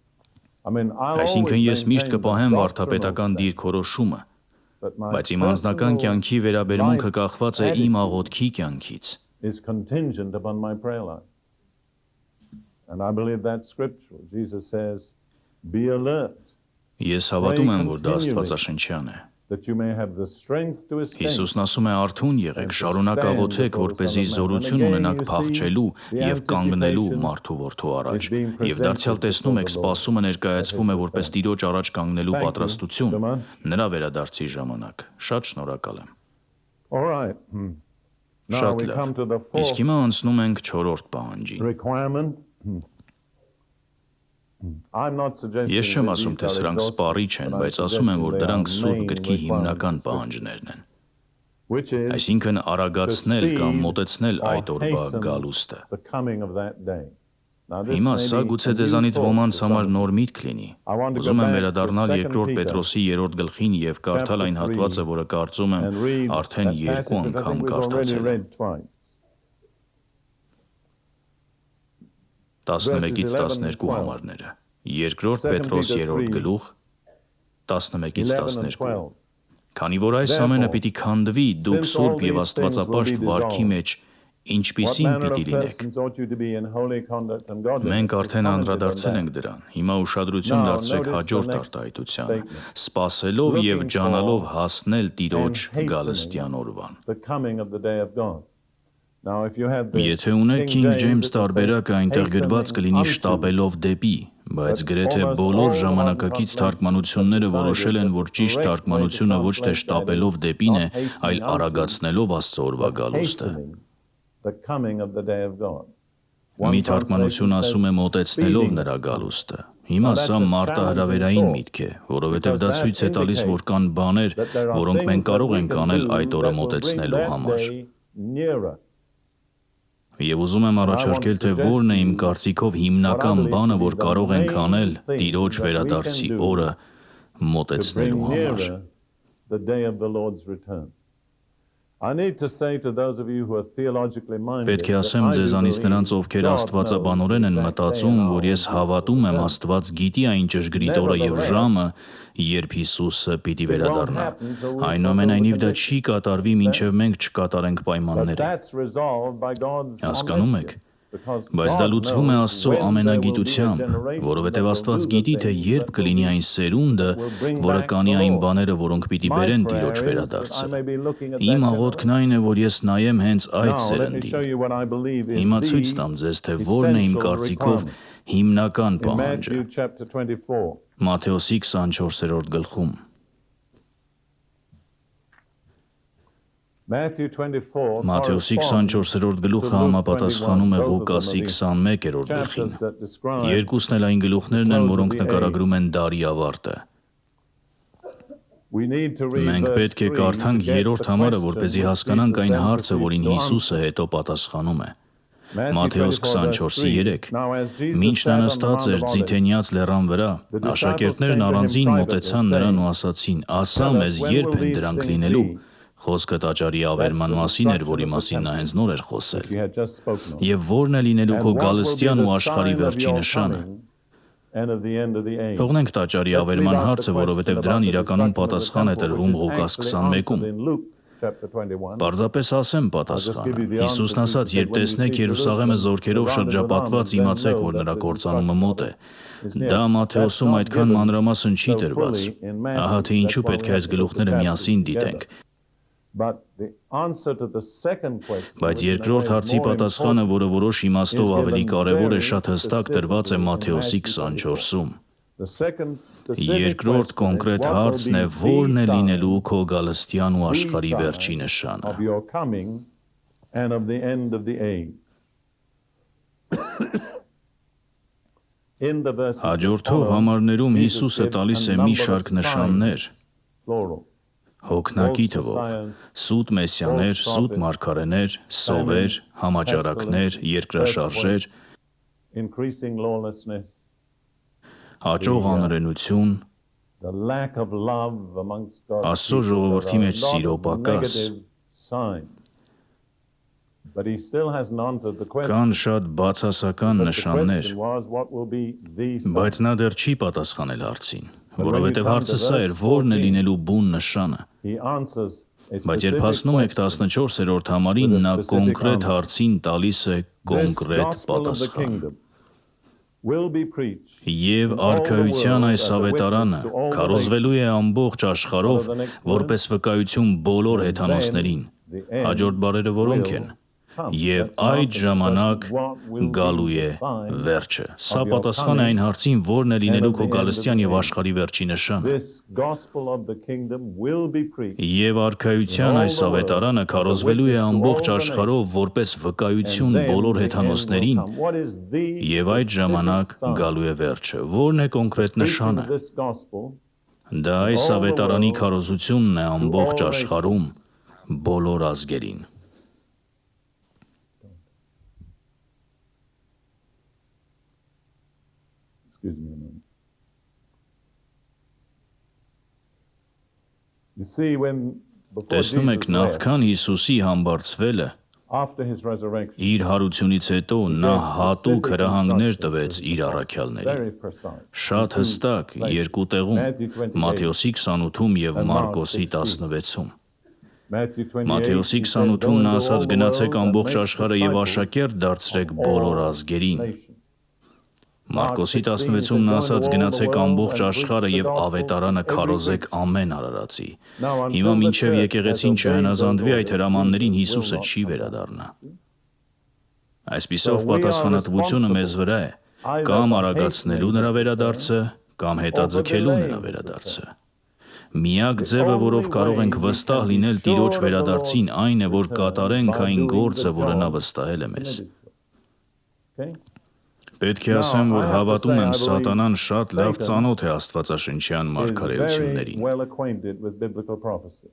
I mean, I'll Այսինքն ես always միշտ maintain կպահեմ the վարդապետական doctrinal դիրքորոշումը, stance, but my բայց իմ անձնական personal կյանքի վերաբերմունքը life կախված է իմ աղոթքի կյանքից։ is contingent upon my prayer life. And I believe that's scriptural. Jesus says, be alert Ես հավատում եմ, որ դա աստվածաշնչյան է։ that you may have the strength to escape. Հիսուսն ասում է արթուն եղեք, շարունակ աղոթեք, որպեսզի զորություն ունենաք փախչելու եւ կանգնելու մարդու որդու առաջ։ Եվ դարձյալ տեսնում եք, սպասումը ներկայացվում է որպես Տիրոջ առաջ կանգնելու պատրաստություն, նրա վերադարձի ժամանակ։ Շատ շնորհակալ եմ։ All right. Now Շատ we come to the լավ։ Իսկ fourth հիմա անցնում ենք 4-րդ պահանջին։ requirement. I'm not suggesting Ես չեմ that ասում, թե these are սրանք exhaustive, սպառի չեն, but I'm բայց ասում եմ, որ suggesting they դրանք are Սուրբ main գրքի հիմնական requirements, պահանջներն են։ which is Այսինքն արագացնել կամ մոտեցնել or այդ օրվա hasten գալուստը։ the coming of that day. Now, this Հիմա may սա be գուցե a new ձեզանից thought ոմանց to համար some. նոր միտք լինի։ I want to go Ուզում եմ back to վերադառնալ 2 երկրորդ Peter Պետրոսի 3-րդ գլխին եւ կարդալ այն chapter հատվածը, 3 որը կարծում եմ and read արդեն that երկու passage that I անգամ think we've already կարդացել եմ։ read twice. 11-ից Verses 11 and 12 12. համարները։ Երկրորդ 2 Պետրոս Peter 3-րդ 3, գլուխ 11-ից 11 and 12։ 12. Քանի որ այս Therefore, ամենը պիտի քանդվի, դուք since սուրբ all եւ these things will աստվածապաշտ be վարքի dissolved, մեջ What ինչպիսին manner պիտի of լինեք։ persons ought you to be in holy conduct and godliness? Մենք We've արդեն commented on անդրադարձել that. ենք դրան։ Հիմա ուշադրություն Now, դարձրեք notice the հաջորդ next արտահայտությանը։ statement. Սպասելով եւ Looking ջանալով for հասնել Տիրոջ and hastening գալստյան օրվան։ the coming of the day of God. Now, if you have the Եթե ունեք King James it will say, տարբերակը, այնտեղ գրված hastening կլինի unto. շտաբելով դեպի, բայց But գրեթե almost բոլոր all ժամանակակից modern թարգմանությունները translations որոշել են, որ have ճիշտ decided թարգմանությունը that ոչ թե the շտաբելով correct դեպին է, translation is not այլ hastening արագացնելով Աստծո օրվա but գալուստը։ hastening the coming of the day of God. Մի թարգմանություն ասում է մոտեցնելով նրա գալուստը։ Հիմա սա մարտահրավերային միտք է, որովհետև դա ցույց է տալիս, որ կան բաներ, որոնք մենք կարող ենք անել այդ օրը մոտեցնելու համար։ Եվ ուզում եմ առաջարկել, թե որն է իմ կարծիքով հիմնական բանը, որ կարող ենք անել Տիրոջ վերադարձի օրը մոտեցնելու համար։ The day of the Lord's return. I need to say to those of you who are theologically minded. Պետք է ասեմ ձեզանից նրանց, ովքեր աստվածաբանորեն են մտածում, որ ես հավատում եմ Աստված գիտի այն ճշգրիտ օրը եւ ժամը, երբ Հիսուսը պիտի վերադառնա։ Այնուամենայնիվ դա չի կատարվի, մինչև մենք չկատարենք պայմանները։ Հասկանում եք։ Բայց դա լուծվում է Աստծո ամենագիտությամբ, որովհետև Աստված գիտի, թե երբ կլինի այն սերունդը, որը կանի այն բաները, որոնք պիտի բերեն Տիրոջ վերադարձը։ Իմ աղոթքն այն է, որ ես նայեմ հենց այդ սերնդին։ Հիմա ցույց տամ ձեզ, թե որն է իմ կարծիքով հիմնական պահանջը։ Մատթեոսի 24-րդ գլխում։ Մատթեոսի 24-րդ գլուխը համապատասխանում է Ղուկասի 21-րդ գլխին։ Երկուսն էլ այն գլուխներն են, որոնք նկարագրում են դարի ավարտը։ Մենք պետք է կարդանք 3-րդ համարը, որպեսզի հասկանանք այն հարցը, որին Հիսուսը հետո պատասխանում է։ Մատթեոս 24:3 Մինչ նա նստած էր Ձիթենյաց լեռան վրա, աշակերտներն առանձին մոտեցան նրան ու ասացին. «Ասա մեզ, երբ են դրանք լինելու»։ Խոսքը տաճարի ավերման մասին էր, որի մասին նա հենց նոր էր խոսել։ Եվ ո՞րն է լինելու քո գալստյան ու աշխարհի վերջի նշանը։ Թողնենք տաճարի ավերման հարցը, որովհետև դրան իրականում պատասխան է տրվում Ղուկաս 21-ում։ Պարզապես ասեմ պատասխանը։ Հիսուսն ասաց. «Երբ տեսնեք Երուսաղեմը զորքերով շրջապատված, իմացեք, որ նրա կործանումը մոտ է»։ Դա Մատթեոսում այդքան մանրամասն չի տրված։ Ահա թե ինչու պետք է այս գլուխները միասին դիտենք։ But the answer to the second question, Բայց երկրորդ հարցի պատասխանը, որը որոշ իմաստով ավելի կարևոր է, շատ հստակ տրված է Մատթեոսի 24-ում։ Երկրորդ կոնկրետ հարցն է, ո՞րն է լինելու քո գալստյան ու աշխարհի վերջի նշանը։ of your coming and of the end of the age. In the verses Հաջորդող համարներում Հիսուսը տալիս է մի շարք նշաններ, plural, հոգնակի թվով, սուտ մեսիաներ, սուտ մարգարեներ, սովեր, համաճարակներ, երկրաշարժեր, increasing lawlessness, հաճող անօրենություն, the lack of love amongst God's Աստծո people. ժողովրդի There are մեջ a lot սիրո of պակաս։ negative signs. But he still hasn't answered the question. Կան շատ բացասական But the նշաններ, question was, what will be the sign? բայց նա դեռ չի պատասխանել հարցին, որովհետև հարցը սա էր, ո՞րն է լինելու բուն նշանը։ He answers a Բայց երբ specific հասնում եք question. 14-րդ համարին, նա կոնկրետ հարցին տալիս է This կոնկրետ gospel of the պատասխան։ kingdom will be preached Եվ արքայության այս ավետարանը քարոզվելու է ամբողջ աշխարհով, որպես վկայություն բոլոր հեթանոսներին։ Հաջորդ բառերը որոնք են։ Եվ այդ ժամանակ գալու է վերջը։ Սա պատասխան է այն հարցին, որն է լինելու քո գալստյան եւ աշխարհի վերջի նշանը։ This gospel of the kingdom will be preached. Եվ արքայության այս ավետարանը քարոզվելու է ամբողջ աշխարհով, որպես վկայություն բոլոր հեթանոսներին, What is the եւ այդ ժամանակ գալու է վերջը։ Ո՞րն է կոնկրետ նշանը։ this gospel? Դա այս ավետարանի քարոզությունն է ամբողջ աշխարհում բոլոր ազգերին։ Excuse me a moment. You see, when before Տեսնում եք, Jesus left, նախքան Հիսուսի համբարձվելը, after his resurrection, իր հարությունից հետո նա հատուկ հրահանգներ տվեց իր առաքյալներին։ very precise. Շատ հստակ երկու տեղում՝ Մատթեոսի 28-ում եւ Մարկոսի 16-ում։ Մատթեոսի 28-ում նա ասաց. «Գնացեք ամբողջ աշխարհը եւ աշակերտ դարձրեք բոլոր ազգերին»։ Մարկոսի 16-ում նա ասաց. «Գնացեք ամբողջ աշխարհը եւ ավետարանը քարոզեք ամեն արարածի»։ Հիմա մինչև եկեղեցին չհնազանդվի այդ հրամաններին, Հիսուսը չի վերադառնա։ Այսպիսով պատասխանատվությունը մեզ վրա է, կամ արագացնելու նրա վերադարձը, կամ հետաձգելու նրա վերադարձը։ Միակ ձևը, որով կարող ենք վստահ լինել Տիրոջ վերադարձին, այն է, որ կատարենք այն գործը, որը նա վստահել է մեզ։ Okay? Պետք է ասեմ, որ հավատում եմ, Սատանան շատ լավ ծանոթ է աստվածաշնչյան Is very մարգարեություններին։ well acquainted with biblical prophecy.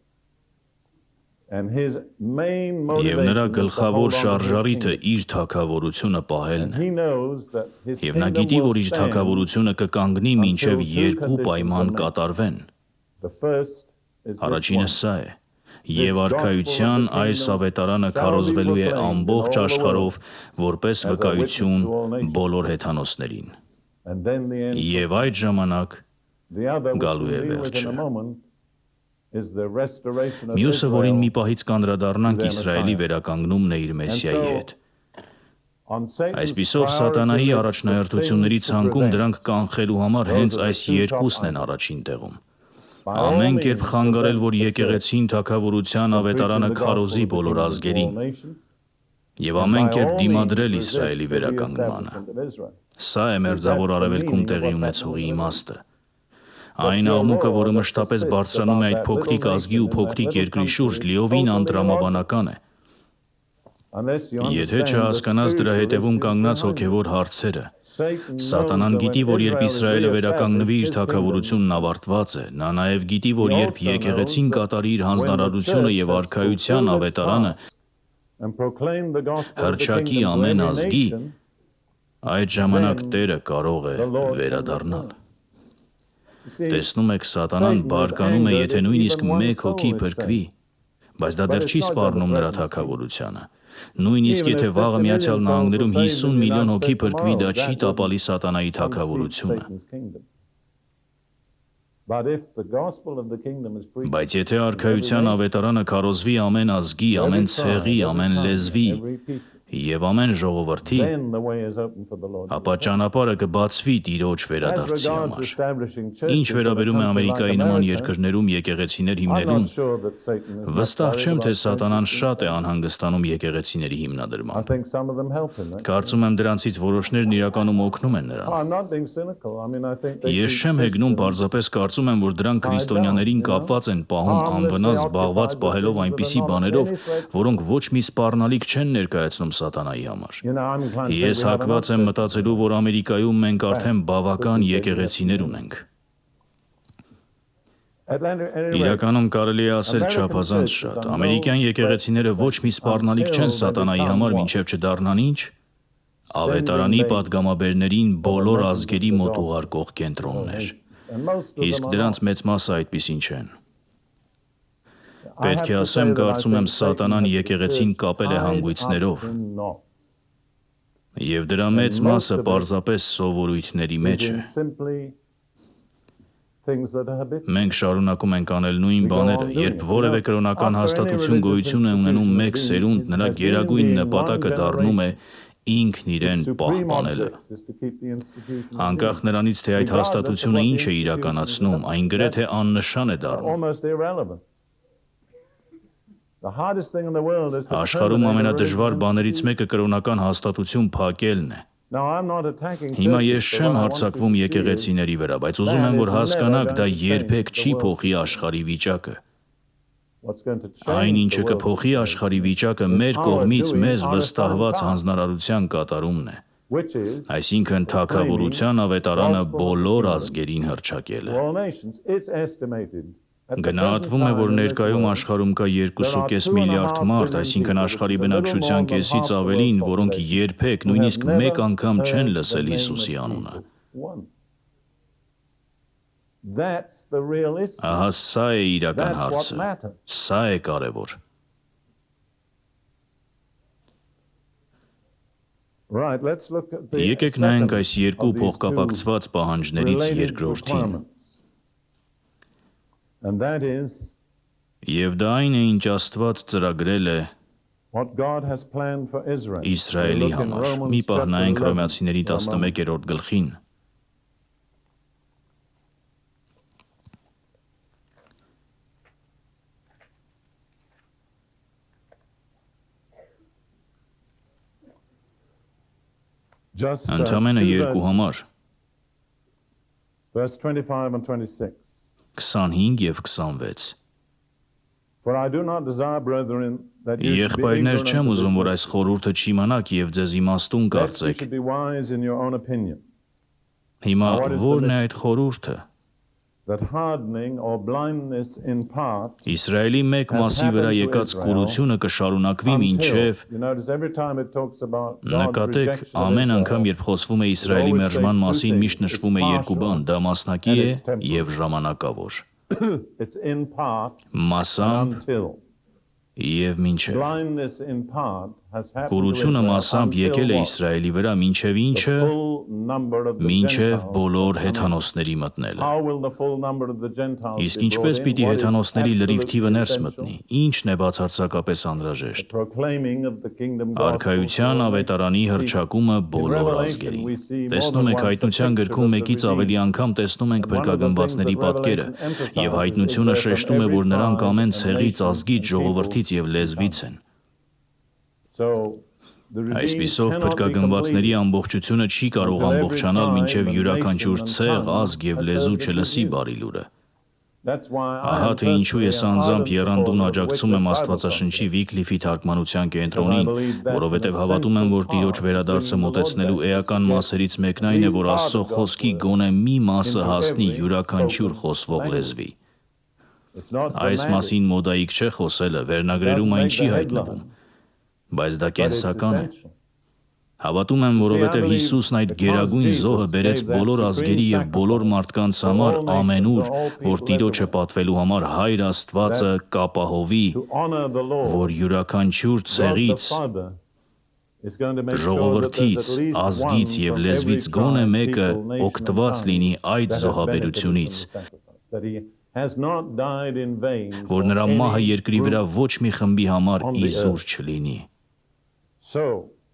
And his main Եվ նրա motivation is to գլխավոր hold on to his շարժարիթը kingdom. իր թագավորությունը պահելն է։ He knows that his Եվ նա kingdom գիտի, will որ իր stand. թագավորությունը կկանգնի մինչև երկու պայման կատարվեն։ The first is this Առաջինը one. սա է։ Եվ արքայության այս ավետարանը քարոզվելու է ամբողջ աշխարհով, որպես վկայություն բոլոր հեթանոսներին։ And then the end. Եվ այդ ժամանակ The other, which գալու է we'll deal with in վերջը։ a moment, is the restoration of Մյուսը, որին մի Israel. պահից կանդրադառնանք, Իսրայելի վերականգնումն է իր Մեսիայի հետ։ On Satan's Այսպիսով priority Սատանայի list of առաջնահերթությունների things to ցանկում prevent, դրանք կանխելու համար հենց այս երկուսն են առաջին տեղում։ Ամեն կերպ խանգարել, որ եկեղեցին թագավորության ավետարանը քարոզի բոլոր ազգերին, եւ ամեն կերպ դիմադրել Իսրայելի վերականգնմանը։ Սա է մերձավոր արևելքում տեղի ունեցողի իմաստը։ Այն աղմուկը, որը մշտապես բարձրանում է այդ փոքրիկ ազգի ու փոքրիկ երկրի շուրջ, լիովին անտրամաբանական է։ Եթե չհասկանաս դրա հետևում կանգնած հոգևոր հարցերը, Սատանան գիտի, որ երբ Իսրայելը վերականգնվի, իր թագավորությունն ավարտված է։ Նա նաև գիտի, որ երբ եկեղեցին կատարի իր հանձնարարությունը եւ արքայության ավետարանը հռչակի ամեն ազգի, այդ ժամանակ Տերը կարող է վերադառնալ։ Տեսնում եք, Սատանան բարկանում է, եթե նույնիսկ մեկ հոգի փրկվի, բայց դա դեռ չի սպառնում նրա թագավորությանը։ Նույնիսկ եթե վաղը Միացյալ Նահանգներում 50 միլիոն հոգի փրկվի, դա չի տապալի Սատանայի թագավորությունը։ Բայց եթե արքայության ավետարանը քարոզվի ամեն ազգի, ամեն ցեղի, ամեն լեզվի, Եվ ամեն ժողովրդի, then the way is open for the Lord. ապա ճանապարհը կբացվի Տիրոջ As վերադարձի regards համար։ establishing churches Ինչ in a վերաբերում է country Ամերիկայի like նման America, երկրներում եկեղեցիներ I'm հիմնելուն, not sure that Satan is վստահ much չեմ, worried թե about Սատանան churches շատ է himself. անհանգստանում եկեղեցիների I հիմնադրմամբ։ think some of them help him. Actually. Կարծում եմ դրանցից որոշներն իրականում օգնում են նրան։ I'm not being cynical. I mean, I think they Ես teach չեմ հեգնում, Christians պարզապես կարծում եմ, որ դրանք քրիստոնյաներին կապված են պահում անվնաս զբաղված պահելով այնպիսի բաներով, որոնք ոչ մի սպառնալիք չեն ներկայացնում Սատանայի համար։ You know, I'm inclined to Ես think we have հակված եմ մտածելու, որ Ամերիկայում մենք արդեն բավական եկեղեցիներ ունենք։ Իրականում կարելի է ասել չափազանց շատ։ Ամերիկյան եկեղեցիները ոչ մի սպառնալիք չեն Սատանայի համար, մինչև չդառնան ինչ։ Ավետարանի պատգամաբերներին բոլոր ազգերի մոտ ուղարկող կենտրոններ։ Իսկ դրանց մեծ մասը այդպիսին չեն։ Պետք է ասեմ, կարծում եմ Սատանան եկեղեցին կապել է հանգույցներով, եւ դրա մեծ մասը պարզապես սովորույթների մեջ է։ Մենք շարունակում ենք անել նույն բաները, երբ որևէ կրոնական հաստատություն գոյություն է ունենում մեկ սերունդ, նրա գերագույն նպատակը դառնում է ինքն իրեն պահպանելը։ Անկախ նրանից, թե այդ հաստատությունը ինչ է իրականացնում, այն գրեթե աննշան է դառնում։ Աշխարհում ամենադժվար բաներից մեկը կրոնական հաստատություն փակելն է։ Հիմա ես չեմ հարձակվում եկեղեցիների վրա, բայց ուզում եմ, որ հասկանաք, դա երբեք չի փոխի աշխարհի վիճակը։ Այն, ինչը կփոխի աշխարհի վիճակը, մեր կողմից մեզ վստահված հանձնարարության կատարումն է։ Այսինքն թագավորության ավետարանը բոլոր ազգերին հռչակելը։ Գնահատվում է, որ ներկայում աշխարհում կա 2.5 միլիարդ մարդ, այսինքն աշխարհի բնակչության կեսից ավելին, որոնք երբեք նույնիսկ մեկ անգամ չեն լսել Հիսուսի անունը։ Ահա սա է իրական հարցը։ Սա է կարևոր։ Եկեք նայենք այս երկու փոխկապակցված պահանջներից երկրորդին։ Եվ դա այն է, ինչ Աստված ծրագրել է Իսրայելի համար։ Մի պահ նայենք Հռոմեացիների 11-րդ գլխին։ Ընդամենը երկու համար։ 25 և 26 Եղբայրներ չեմ ուզում, որ այս խորհուրդը չիմանաք և ձեզ իմաստուն կարծեք։ Հիմա ո՞րն է այդ խորհուրդը։ Իսրայելի մեկ մասի վրա եկած կուրությունը կշարունակվի մինչև, նկատեք, ամեն անգամ, երբ խոսվում է Իսրայելի մերժման մասին, միշտ նշվում է երկու բան, դա մասնակի է և ժամանակավոր։ Մասամբ և մինչև։ Կուրությունը մասամբ եկել է Իսրայելի վրա մինչև ինչը, մինչև բոլոր հեթանոսների մտնելը։ Իսկ ինչպես պիտի հեթանոսների լրիվ թիվը ներս մտնի, ինչն է բացարձակապես անհրաժեշտ։ Արքայության ավետարանի հռչակումը բոլոր ազգերին։ Տեսնում եք Հայտնության գրքում մեկից ավելի անգամ տեսնում ենք փրկագնվածների պատկերը, և Հայտնությունը շեշտում է, որ նրանք ամեն ցեղից, ազգից, ժողովրդից և լեզվից են։ Այսպիսով փրկագնվածների ամբողջությունը չի կարող ամբողջանալ, մինչև յուրաքանչյուր ցեղ, ազգ և լեզու չլսի բարի լուրը։ Ահա թե ինչու ես անձամբ եռանդուն աջակցում եմ Աստվածաշնչի Վիկլիֆի թարգմանության կենտրոնին, որովհետև հավատում եմ, որ Տիրոջ վերադարձը մոտեցնելու էական մասերից մեկն այն է, որ Աստծո խոսքի գոնե մի մասը հասնի յուրաքանչյուր խոսվող լեզվի։ Այս մասին մոդայիկ չէ խոսելը, վերնագրերում այն չի հայտնվում, բայց դա կենսական է։ Հավատում եմ, որովհետև Հիսուսն այդ գերագույն զոհը բերեց բոլոր ազգերի և բոլոր մարդկանց համար ամենուր, որ Տիրոջը պատվելու համար Հայր Աստվածը կապահովի, որ յուրաքանչյուր ցեղից, ժողովրդից, ազգից և լեզվից գոնե մեկը օգտված լինի այդ զոհաբերությունից, որ նրա մահը երկրի վրա ոչ մի խմբի համար իզուր չլինի։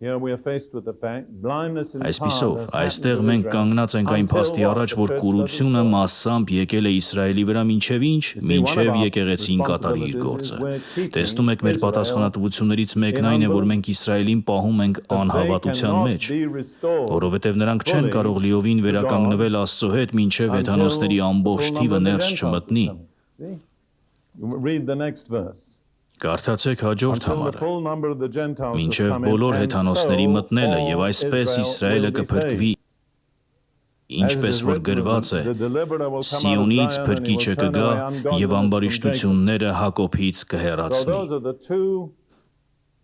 Here we are faced with the fact blindness in Այսպիսով, part has այստեղ happened to մենք Israel կանգնած ենք այն until փաստի what? առաջ, The որ church կուրությունը doesn't know. massամբ եկել է Իսրայելի վրա մինչև ինչ, See, one of մինչև our եկեղեցին կատարի իր responsibilities գործը։ is we're keeping Տեսնում եք, մեր Israel պատասխանատվություններից մեկն in այն է, որ unbelief. մենք Իսրայելին պահում ենք Because they անհավատության cannot մեջ, be restored որովհետև նրանք չեն fully կարող լիովին to God վերականգնվել Աստծո հետ, մինչև until հեթանոսների the ամբողջ full թիվը number of the ներս Gentiles is չմտնի։ coming. See? Read the next verse. Կարդացեք հաջորդ Until the համարը։ full number of the Gentiles has Մինչև come in, բոլոր and հեթանոսների so մտնելը եւ all այսպես Israel Իսրայելը will be կփրկվի, saved. As it ինչպես is որ written, գրված է, the deliverer will come out of Սիոնից Zion and he փրկիչը will turn կգա away եւ ungodliness from Jacob. ամբարիշտությունները Հակոբից So կհեռացնի։ those are the two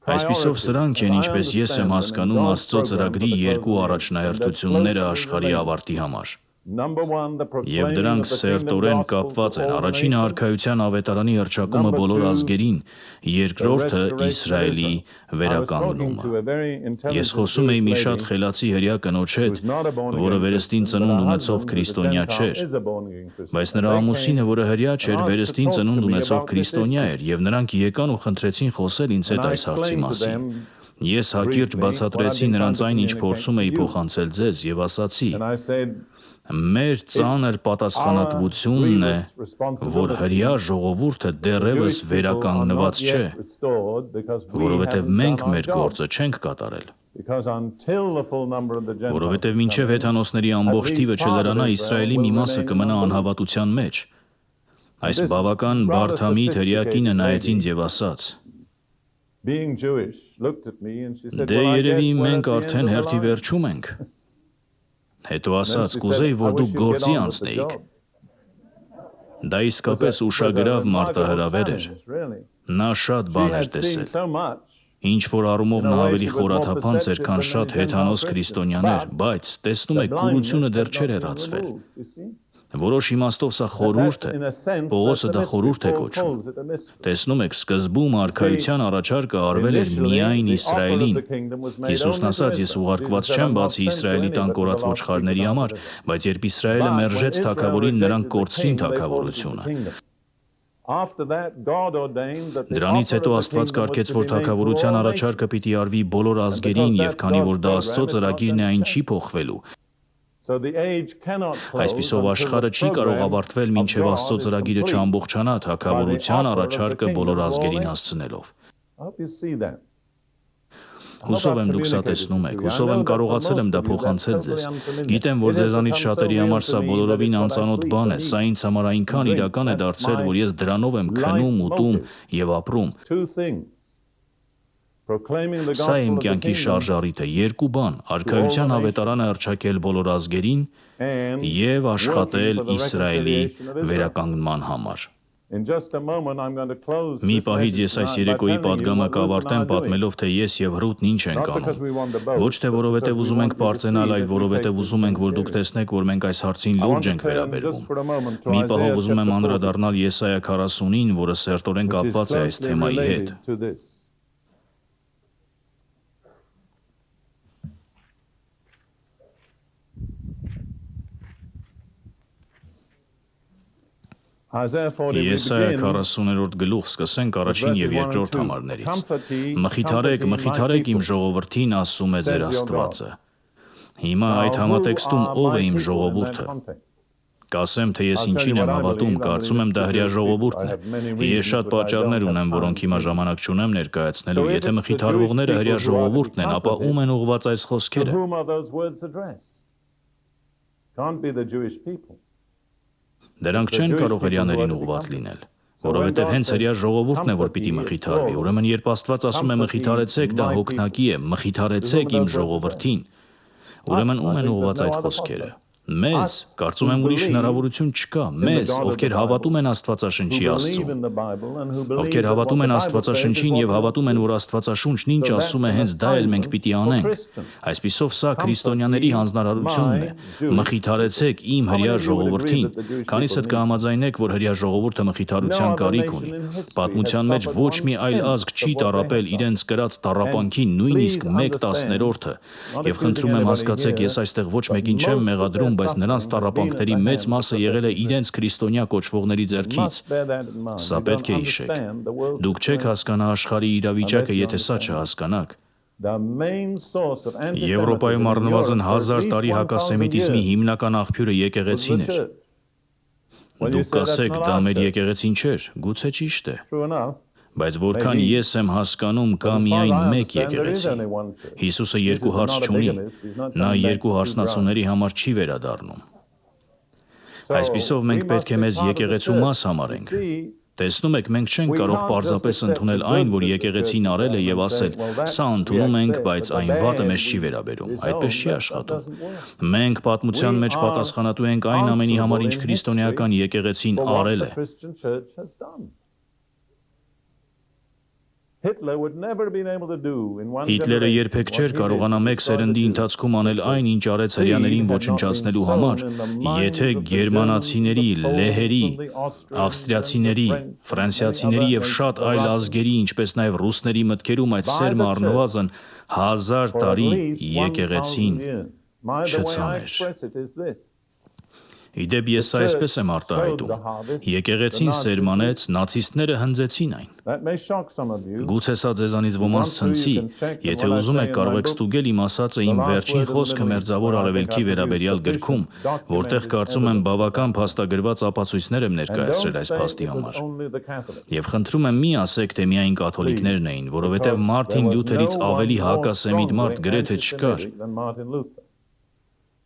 Այսպիսով priorities, սրանք as են, I ինչպես ես եմ understand them, in հասկանում God's Աստծո program ծրագրի for the երկու close of the age. առաջնահերթությունները And they're աշխարհի closely ավարտի համար։ Number one, the Եվ proclaiming դրանք of the kingdom սերտորեն gospel կապված to են all առաջին nations. արքայության ավետարանի հռչակումը Number բոլոր two, ազգերին, երկրորդը the restoration of Իսրայելի Israel. I was talking վերականգնումը։ to a very Ես intelligent խոսում էի մի Jewish շատ lady խելացի հրեա կնոջ հետ, who's not a born որը again վերստին Christian, but ծնունդ her ունեցող husband, who's a քրիստոնյա Gentile, չէր, is a born again Christian. բայց And նրա they ամուսինը, came որը հրեա չէր, and asked to վերստին talk to ծնունդ me ունեցող about this քրիստոնյա issue. էր, եւ նրանք եկան ու խնդրեցին խոսել ինձ հետ And I այս հարցի explained to մասին։ them Ես հակիրճ briefly what I've բացատրեցի been նրանց trying to այն, ինչ communicate փորձում էի to you. փոխանցել ձեզ եւ ասացի. And I said, Մեր ծանր պատասխանատվությունն է, որ հրեա ժողովուրդը դեռևս Jewish people are վերականգնված not չէ, yet restored because we որովհետև haven't մենք done our մեր job. գործը չենք կատարել։ Because until the full number of the Gentiles Որովհետև come մինչև in, հեթանոսների ամբողջ թիվը չլրանա, Իսրայելի մի մասը կմնա անհավատության մեջ։ Այս բավական բարդամիտ հրեա կինը նայեց ինձ եւ ասաց. being Jewish, looked at me and she said, Դե well, I guess երևի we're at մենք the արդեն end of հերթի the line. վերջում ենք։ Հետո Then ասաց, she կուզեի, said, I որ wish դուք you'd get գործի on with the անցնեիք։ job. Դա իսկապես Was a ուշագրավ remarkable մարտահրավեր էր։ challenge, really. Նա շատ She բան էր had seen տեսել։ so much. Ինչ որ առումով In a նա way, ավելի she was more խորաթափանց էր, քան perceptive շատ than many հեթանոս Gentile քրիստոնյաներ, Christians, բայց տեսնում The եք, կուրությունը blindness դեռ had չէր not been հեռացվել։ removed, you see. Որոշ իմաստով սա խորհուրդ է։ In a sense, Պողոսը դա that's a խորհուրդ է mystery. Paul կոչում։ calls it a mystery. Տեսնում եք, սկզբում արքայության առաջարկը արվել էր Initially, միայն the offer of Իսրայելին։ the kingdom was made Հիսուսն only to ասաց, ես Israel. ուղարկված Jesus said, չեմ "I'm not բացի sent to Իսրայելի տան anybody կորած but the lost ոչխարների sheep of համար, Israel." բայց երբ Իսրայելը But when մերժեց Israel թագավորին, rejected նրանք the կորցրին king, they forfeited the թագավորությունը։ kingdom. After that, God ordained that the Դրանից offer հետո of the Աստված kingdom was կարգեց, to որ be made to թագավորության all առաջարկը nations. պիտի արվի բոլոր ազգերին, եւ that's քանի որ դա God's Աստծո program, it's not ծրագիրն է, gonna այն change. չի փոխվելու։ So the age cannot close Այսպիսով until աշխարհը the չի կարող program ավարտվել, of մինչև God Աստծո is ծրագիրը complete. չամբողջանա թագավորության offer of the առաջարկը kingdom բոլոր to all ազգերին nations. հասցնելով։ I hope you see that. Հուսով եմ դուք սա տեսնում եք, հուսով եմ կարողացել եմ դա փոխանցել ձեզ։ Գիտեմ, որ ձեզանից շատերի համար սա բոլորովին անծանոթ բան է, սա ինձ համար այնքան իրական է դարձել, որ ես դրանով եմ քնում, ուտում եւ ապրում։ Two things. Proclaiming the Սա իմ gospel of the կյանքի kingdom շարժառիթ է, երկու բան՝ արքայության ավետարանը հռչակել բոլոր ազգերին and եւ աշխատել working for the Իսրայելի reconciliation of Israel. վերականգնման համար։ In just a moment, I'm going to close Մի this պահից message ես այս tonight by երեկոյի telling you падգամը what Ruth and I կավարտեմ are doing. պատմելով, թե ես եւ Ռութն ինչ ենք Not because we want to անում։ boast, Ոչ թե but որովհետեւ because we ուզում want ենք you to պարծենալ, see այլ that we որովհետեւ take this ուզում ենք, որ thing դուք seriously. տեսնեք, որ մենք այս հարցին I լուրջ want to ենք turn just վերաբերվում։ for a moment to Մի Isaiah պահով ուզում եմ chapter 40, անդրադառնալ Եսայա 40-ին, որը սերտորեն which is կապված է այս closely թեմայի հետ։ related to this. Isaiah 40, we Եսայա begin 40-րդ գլուխ սկսենք with առաջին verses եւ 1 and երկրորդ 2. համարներից։ Comfort ye, Մխիթարեք, comfort ye my մխիթարեք իմ people. ժողովրդին, ասում է ձեր Says your Աստվածը։ Հիմա Now, այդ who համատեքստում are ով my է իմ people in that ժողովուրդը։ context? Կասեմ, թե ես I'll tell ինչին you եմ what I հավատում, believe. I կարծում եմ believe դա it's the հրյա Jewish ժողովուրդն people. I է։ have many Ես reasons, շատ but I պատճառներ don't have ունեմ, որոնք time հիմա to give. ժամանակ չունեմ So ներկայացնելու։ if Եթե it's the մխիթարվողները Jewish հրյա people who are to be ժողովուրդն են, ապա comforted, ում են ուղված այս To խոսքերը։ whom are those words addressed? Can't be the Jewish people. Դրանք չեն կարող հրյաներին ուղված լինել։ Որովհետև հենց հրյա ժողովուրդն է, որ պիտի մխիթարվի։ Ուրեմն երբ Աստված ասում է մխիթարեցեք, դա հոգնակի է, մխիթարեցեք իմ ժողովրդին։ Ուրեմն ում են ուղված այդ խոսքերը։ Մեզ, կարծում եմ ուրիշ հնարավորություն չկա, մեզ, ովքեր հավատում են Աստվածաշնչի Աստծուն, ովքեր հավատում են Աստվածաշնչին եւ հավատում են, որ Աստվածաշունչն ինչ ասում է, հենց դա էլ մենք պիտի անենք։ Այսպիսով սա քրիստոնյաների հանձնարարությունն է։ Մխիթարեցեք իմ հրյա ժողովրդին, քանիսդ կհամաձայնեք, որ հրյա ժողովուրդը մխիթարության կարիք ունի։ Պատմության մեջ ոչ մի այլ ազգ չի տառապել իրենց կրած տառապանքի նույնիսկ 1/10-ը։ Եվ խնդրում եմ հասկացեք, ես այստեղ ոչ մեկին չեմ մեղադրում, բայց նրանց տառապանքների մեծ մասը եղել է իրենց քրիստոնյա կոչվողների ձեռքից։ Սա պետք է հիշեք։ Դուք չեք հասկանա աշխարհի իրավիճակը, եթե սա չհասկանաք։ the main source of anti-Semitism Եվրոպայում in առնվազն Europe for 1000 at տարի least 1000 հակասեմիտիզմի years հիմնական աղբյուրը was եկեղեցին the էր։ church. Well, you Դուք say that's կասեք, not դա our մեր church. եկեղեցին չէր, գուցե ճիշտ է, True enough. բայց որքան Maybe. ես եմ հասկանում, կա But as far as միայն I մեկ understand, there is եկեղեցի։ only one church. Հիսուսը Jesus երկու is հարց not a չունի, bigamist. He's not նա coming back երկու to հարցնացուների համար չի վերադառնում։ So, Այսպիսով մենք we պետք must է be մեզ part of the եկեղեցու church. մաս You համարենք։ see, Տեսնում եք, մենք չենք we կարող can't պարզապես just accept ընդունել the այն, good որ that the եկեղեցին church արել է has եւ done and ասել, say, well, that սա we ընդունում ենք, accept, բայց but the այն վատը bad մեզ չի we վերաբերում։ disown. Այդպես չի That աշխատում։ doesn't work. Մենք պատմության We մեջ are պատասխանատու ենք այն ամենի համար, ինչ answerable in քրիստոնեական history եկեղեցին for what արել the է։ Christian church has done. Hitler would never have been able to do in one Հիտլերը generation երբեք what չէր he did կարողանա to մեկ destroy the սերնդի Jews. ընթացքում անել այն, ինչ արեց Seed հրեաներին had not been ոչնչացնելու sown համար, in the minds եթե of the գերմանացիների, Germans, the Poles, լեհերի, and the Austrians, ավստրիացիների, and the French, ֆրանսիացիների and եւ many շատ other այլ nations, ազգերի, ինչպես նաեւ ռուսների մտքերում այդ by սերմը the առնվազն 1000 for at տարի least 1000 եկեղեցին years. The way I չցաներ։ express it is this. Իդեպ ես այսպես եմ արտահայտում։ Եկեղեցին սերմանեց, նացիստները հնձեցին այն։ That may shock some of you. Գուցե սա ձեզանից ոմանց ցնցի, եթե ուզում եք կարող եք ստուգել իմ ասածը իմ վերջին խոսքը Մերձավոր Արևելքի վերաբերյալ գրքում, որտեղ կարծում եմ բավական փաստագրված ապացույցներ եմ And ներկայացրել don't այս say փաստի it was համար։ only the Catholics. Եվ խնդրում եմ մի ասեք, թե միայն կաթոլիկներն էին, որովհետև Մարտին Լյութերից ավելի հակասեմիտ մարդ գրեթե չկար։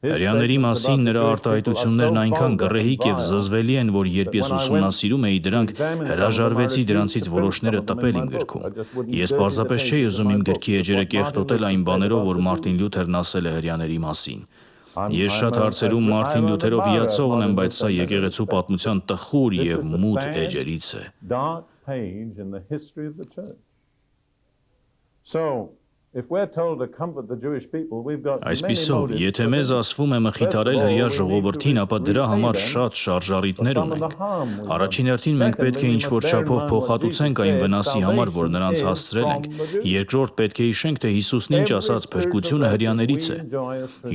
Հրեաների մասին նրա արտահայտություններն այնքան գռեհիկ եւ զզվելի են, որ երբ ես ուսումնասիրում էի դրանք, հրաժարվեցի դրանցից որոշները տպել իմ գրքում։ Ես պարզապես չէի ուզում իմ գրքի էջերը կեղտոտել այն բաներով, որ Մարտին Լյութերն ասել է հրեաների մասին։ Ես շատ հարցերում Մարտին Լյութերով հիացողն եմ, բայց սա եկեղեցու պատմության տխուր եւ մութ էջերից է։ Dark page in the history of the church. So, if we're told to comfort the Jewish people, we've got many Այսպիսով, motives. եթե մեզ ասվում է մխիթարել հրեա ժողովրդին, ապա դրա համար շատ շարժառիթներ ունենք։ Առաջին հերթին մենք պետք է ինչ-որ չափով փոխհատուցենք այն վնասի համար, որ նրանց հասցրել ենք։ Երկրորդ պետք է հիշենք, թե Հիսուսն ինչ ասաց, փրկությունը հրեաներից է։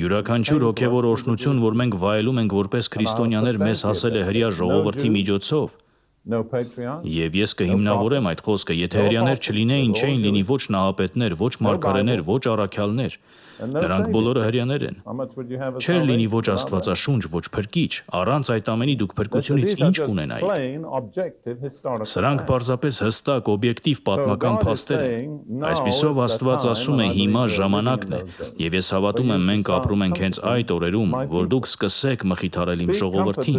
Յուրաքանչյուր հոգևոր օրհնություն, որ մենք վայելում ենք որպես քրիստոնյաներ, մեզ հասել է հրեա ժողովրդի միջոցով։ No patriarch. Եվ ես կհիմնավորեմ այդ խոսքը, եթե հրեաներ չլինեին, չէին լինի ոչ նահապետներ, ոչ մարգարեներ, ոչ առաքյալներ։ Նրանք բոլորը հրեաներ են։ How much would you have of Չէր լինի ոչ salvation? աստվածաշունչ, ոչ փրկիչ։ Առանց այդ ամենի դուք փրկությունից These are ինչ just կունենայիք։ plain, objective, historical Սրանք facts. պարզապես հստակ, օբյեկտիվ պատմական փաստեր են։ Այսպիսով Աստված ասում է հիմա ժամանակն է, եւ ես հավատում եմ մենք ապրում ենք հենց այդ օրերում, որ դուք սկսեք մխիթարել իմ ժողովրդին։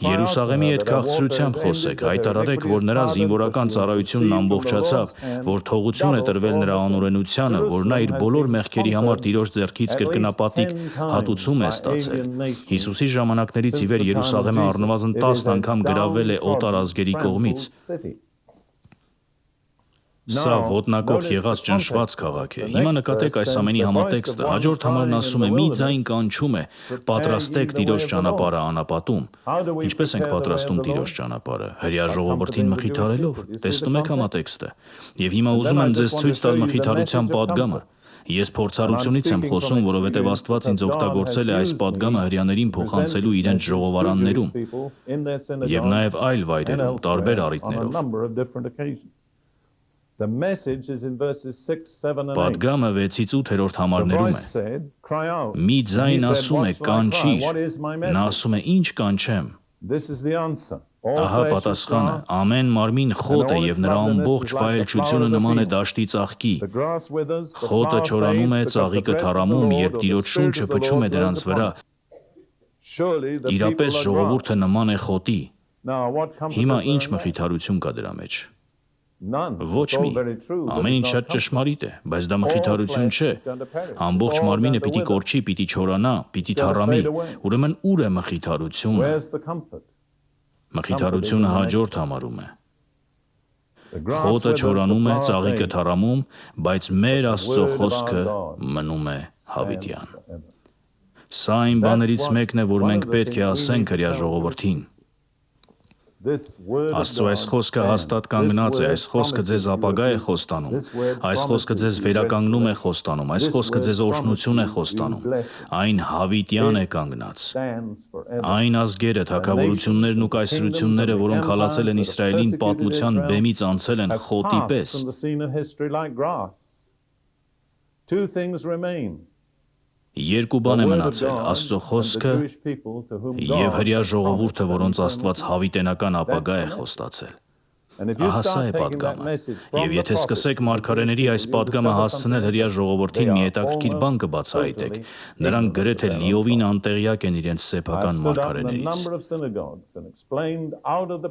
Երուսաղեմի հետ քաղցրությամբ խոսեք, հայտարարեք, որ նրա զինվորական ծառայությունն ամբողջացավ, որ թողություն է տրվել նրա անօրենությանը, որ նա իր բոլոր մեղքերի համար Տիրոջ ձեռքից կրկնապատիկ հատուցում է ստացել։ Հիսուսի ժամանակներից ի վեր Երուսաղեմը առնվազն 10 անգամ գրավվել է օտար ազգերի կողմից։ Սա ոտնակոխ եղած ճնշված քաղաք է։ Հիմա նկատեք այս ամենի համատեքստը։ Հաջորդ համարն ասում է՝ մի ձայն կանչում է, պատրաստեք Տիրոջ ճանապարհը անապատում։ Ինչպես ենք պատրաստում Տիրոջ ճանապարհը։ Հրեա ժողովրդին մխիթարելով։ Տեսնում եք համատեքստը։ Եվ հիմա ուզում եմ ձեզ ցույց տալ մխիթարության պատգամը։ Ես փորձառությունից եմ խոսում, որովհետև Աստված ինձ օգտագործել է այս պատգամը հրեաներին փոխանցելու իրենց ժողովարաններում եւ նաեւ այլ վայրերում, տարբեր առիթներով։ The message is in verses 6, 7 and 8. Պատգամը 6-ից 8-րդ The համարներում voice է։ said, cry out. Մի He ձայն said, ասում է what shall I cry? կանչիր։ What is my Նա message? ասում է ինչ կանչեմ։ This is the answer. All Ահա flesh is պատասխանը։ grass. Ամեն մարմին խոտ է եւ նրա ամբողջ վայելչությունը նման է դաշտի ծաղկի։ The grass withers, the Խոտը flower չորանում է, fades, because the ծաղիկը breath of the թարամում, Lord երբ or the Տիրոջ Spirit շունչը of the փչում է Lord դրանց blows վրա։ upon it. Surely the people Իրապես are ժողովուրդը grass. նման է խոտի։ Now, what comfort Հիմա is there ինչ in that? մխիթարություն կա դրա մեջ։ None. Ոչ It's all մի։ very true, but Ամեն it's ինչ not շատ comfort. ճշմարիտ է, բայց դա All մխիթարություն flesh չէ։ is going to perish. Ամբողջ It's all մարմինը going to պիտի wither. կորչի, պիտի չորանա, պիտի It's gonna թառամի։ fade away. Ուրեմն ուր է մխիթարությունը։ Where's the comfort? Մխիթարությունը հաջորդ համարում է։ The grass Խոտը withers, the չորանում է, flower ծաղիկը fades. թարամում, բայց մեր Աստծո word of our խոսքը God մնում է Stands հավիտյան։ forever. Սա այն բաներից what- մեկն է, որ one մենք of the պետք է things we ասենք need to հրեա tell ժողովրդին։ This word of Աստծո այս God խոսքը stands. հաստատ This կանգնած է, word այս խոսքը ձեզ promises you ապագա է peace. խոստանում, This word այս խոսքը promises ձեզ you վերականգնում է restoration. խոստանում, այս This խոսքը word ձեզ օրհնություն է promises you խոստանում, blessing. այն հավիտյան է It կանգնած։ stands forever. Այն ազգերը, թագավորություններն ու կայսրությունները, որոնք հալածել են Իսրայելին պատմության բեմից անցել են Have խոտի passed պես։ from the scene of history like grass. Two things remain. Երկու բան է մնացել՝ Աստծո խոսքը եւ հրյա ժողովուրդը, որոնց Աստված հավիտենական ապագա է խոստացել։ Ահա սա է պատգամը։ Եվ եթե սկսեք մարգարեների այս պատգամը հասցնել հրյա ժողովրդին, մի հետաքրքիր բան կբացահայտեք։ Նրանք գրեթե լիովին անտեղյակ են իրենց սեփական մարգարեներից։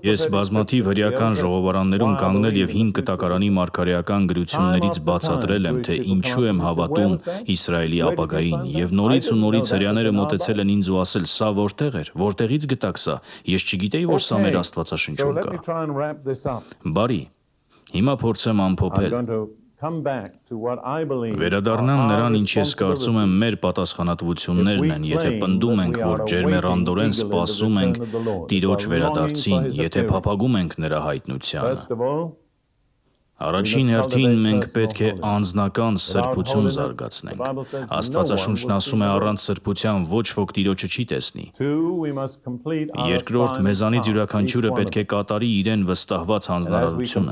Ես բազմաթիվ հրեական ժողովարաններում կանգնել եւ հին կտակարանի մարգարեական գրություններից բացատրել եմ, թե ինչու եմ հավատում Իսրայելի ապագային, եւ նորից ու նորից հրեաները մոտեցել են ինձ ու ասել՝ սա որտեղ էր, որտեղից գտաք սա։ Ես չգիտեի, որ սա մեր Աստվածաշնչում կա։ Բարի, հիմա փորձեմ ամփոփել։ Վերադառնամ նրան, ինչ ես կարծում եմ մեր պատասխանատվություններն են, եթե պնդում ենք, որ ջերմեռանդորեն սպասում ենք Տիրոջ վերադարձին, եթե փափագում ենք նրա հայտնությանը։ Առաջին հերթին մենք պետք է անձնական սրբություն զարգացնենք։ Աստվածաշունչն ասում է՝ առանց սրբության ոչ ոք Տիրոջը չի տեսնի։ Երկրորդ, մեզանից յուրաքանչյուրը պետք է կատարի իրեն վստահված հանձնարարությունը։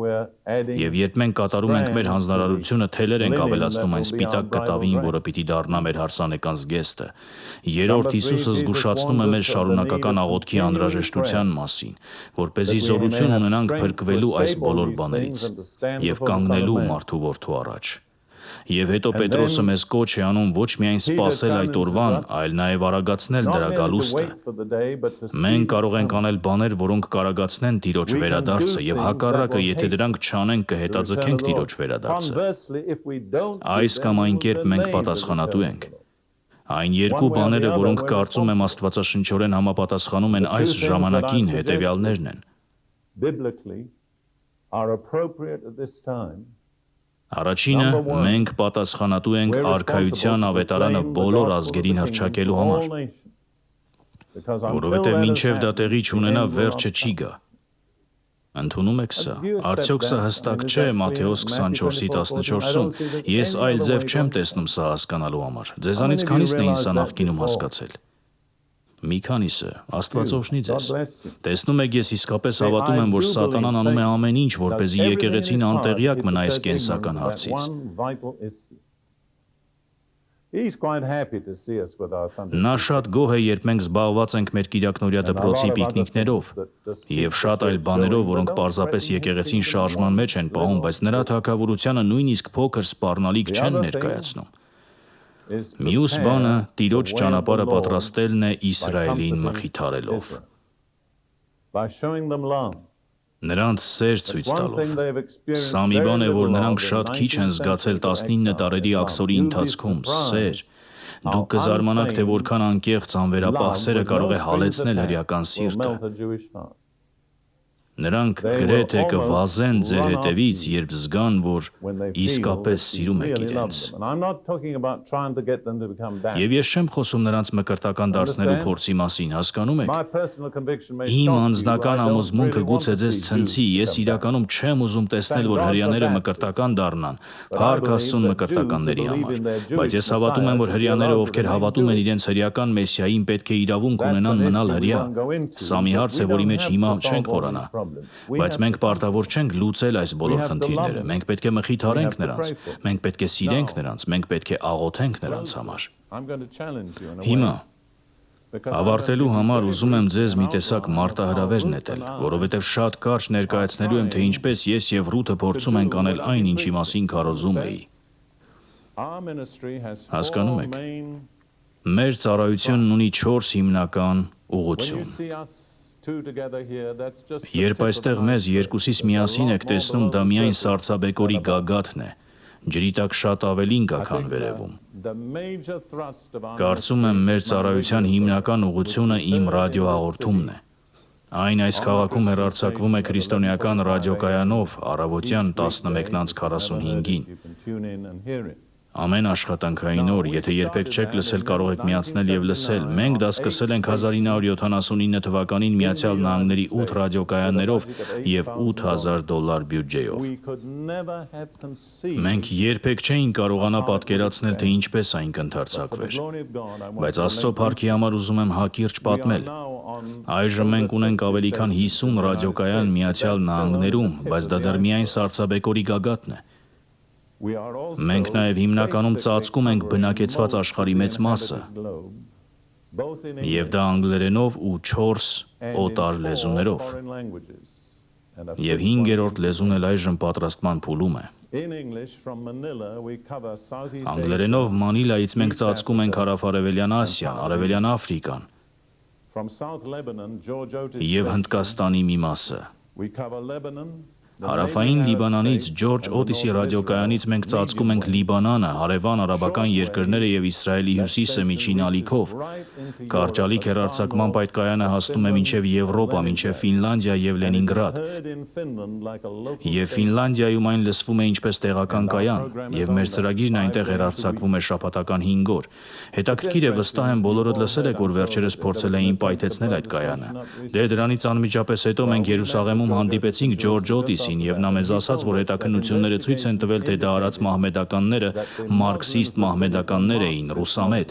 Եվ երբ մենք կատարում ենք մեր հանձնարարությունը, թելեր ենք ավելացնում այն սպիտակ կտավին, որը պիտի դառնա մեր հարսանեկան զգեստը։ Երրորդ, Հիսուսը զգուշացնում է մեզ շարունակական աղոթքի անհրաժեշտության մասին, որպեսզի զորություն ունենանք փրկվելու այս բոլոր բաներից եւ կանգնելու մարդու որդու առաջ։ Եվ հետո Պետրոսը մեզ կոչ է անում ոչ միայն սպասել այդ օրվան, այլ նաև արագացնել դրա գալուստը։ Մենք կարող ենք անել բաներ, որոնք կարագացնեն Տիրոջ վերադարձը, եւ հակառակը, եթե դրանք չանենք, կհետաձգենք Տիրոջ վերադարձը։ Այս կամ այն կերպ մենք պատասխանատու ենք։ Այն երկու բաները, որոնք կարծում եմ աստվածաշնչորեն համապատասխանում են այս ժամանակին, հետևյալներն են։ Առաջինը, մենք պատասխանատու ենք արքայության ավետարանը բոլոր ազգերին հռչակելու համար, որովհետև մինչև դա տեղի չունենա, վերջը չի գա։ Ընդունում եք սա։ Արդյոք սա հստակ չէ Մատթեոս 24:14-ում։ Ես այլ ձև չեմ տեսնում սա հասկանալու համար։ Ձեզանից քանիսն էին սա նախկինում հասկացել։ Մի քանիսը, Աստված օրհնի ձեզ։ Տեսնում եք, ես իսկապես հավատում եմ, որ Սատանան անում է ամեն ինչ, որպեսզի եկեղեցին անտեղյակ մնա այս կենսական հարցից։ Նա շատ գոհ է, երբ մենք զբաղված ենք մեր կիրակնօրյա դպրոցի պիկնիկներով եւ շատ այլ բաներով, որոնք պարզապես եկեղեցին շարժման մեջ են պահում, բայց նրա թագավորությանը նույնիսկ փոքր սպառնալիք չեն ներկայացնում։ Մյուս բանը Տիրոջ ճանապարհը պատրաստելն է Իսրայելին մխիթարելով։ Նրանց սեր ցույց տալով։ Սա մի բան է, որ նրանք շատ քիչ են զգացել 19 տարերի աքսորի ընթացքում, սեր։ Դուք կզարմանաք, թե որքան անկեղծ անվերապահ սերը կարող է հալեցնել հրեական սիրտը։ Նրանք գրեթե կվազեն ձեր հետևից, երբ զգան, որ իսկապես սիրում եք իրենց։ Եվ ես չեմ խոսում նրանց մկրտական դարձնելու փորձի մասին, հասկանում եք։ Իմ անձնական համոզմունքը գուցե ձեզ ցնցի, ես իրականում չեմ ուզում տեսնել, որ հրեաները մկրտական դառնան, փառք Աստծուն մկրտականների համար, բայց ես հավատում եմ, որ հրեաները, ովքեր հավատում են իրենց հրեական մեսիային, պետք է իրավունք ունենան մնալ հրեա։ Սա մի հարց է, որի մեջ հիմա չենք խորանա։ Բայց մենք պարտավոր չենք լուծել այս բոլոր խնդիրները, մենք պետք է մխիթարենք նրանց, մենք պետք է սիրենք նրանց, մենք պետք է աղոթենք նրանց համար։ Հիմա, ավարտելու համար ուզում եմ ձեզ մի տեսակ մարտահրավեր նետել, որովհետև շատ կարճ ներկայացնելու եմ, թե ինչպես ես եւ Ռութը փորձում ենք անել այն, ինչի մասին քարոզում էի։ Հասկանում եք։ Մեր ծառայությունն ունի 4 հիմնական ուղղություն։ Երբ այստեղ մեզ երկուսից միասին եք տեսնում, դա միայն սառցաբեկորի գագաթն է, ջրի տակ շատ ավելին կա, քան վերևում։ Կարծում եմ, մեր ծառայության հիմնական ուղղությունը իմ ռադիոհաղորդումն է։ Այն այս քաղաքում հեռարձակվում է քրիստոնեական ռադիոկայանով առավոտյան 11:45-ին։ Ամեն աշխատանքային օր, եթե երբեք չեք լսել, կարող եք միացնել եւ լսել։ Մենք դա սկսել ենք 1979 թվականին Միացյալ Նահանգների 8 ռադիոկայաններով եւ $8,000 բյուջեով։ Մենք երբեք չէինք կարողանա պատկերացնել, թե ինչպես այն կընթերցակվեր։ Բայց Աստծո փառքի համար ուզում եմ հակիրճ պատմել։ Այժմ մենք ունենք ավելի քան 50 ռադիոկայան Միացյալ Նահանգներում, բայց դա դեռ միայն սառցաբեկորի գագաթն է։ Մենք նաև հիմնականում ծածկում ենք բնակեցված աշխարհի մեծ մասը, եւ դա անգլերենով ու 4 օտար լեզուներով, եւ 5-րդ լեզուն էլ այժմ պատրաստման փուլում է։ Անգլերենով Մանիլայից մենք ծածկում ենք հարավ-արևելյան Ասիան, արևելյան Աֆրիկան եւ Հնդկաստանի մի մասը։ Հարավային Լիբանանից Ջորջ Օտիսի ռադիոկայանից մենք ծածկում ենք Լիբանանը, հարևան արաբական երկրները եւ Իսրայելի հյուսիսը միջին ալիքով։ Կարճալիք հեռարձակման այդ կայանը հասնում է մինչև Եվրոպա, մինչև Ֆինլանդիա եւ Լենինգրադ։ Եվ Ֆինլանդիայում այն լսվում է ինչպես տեղական կայան, եւ մեր ծրագիրն այնտեղ հեռարձակվում է շաբաթական 5 օր։ Հետաքրքիր է, վստահ եմ բոլորդ լսել եք, որ վերջերս փորձել էին պայթեցնել այդ կայանը։ Դե դրանից անմիջապես հետո մենք Երուսաղեմում հանդիպեցինք Ջորջ Օտիսին եւ նա մեզ ասաց, որ հետաքննությունները ցույց են տվել, թե դա արած մահմեդականները մարքսիստ մահմեդականներ էին, ռուսամետ։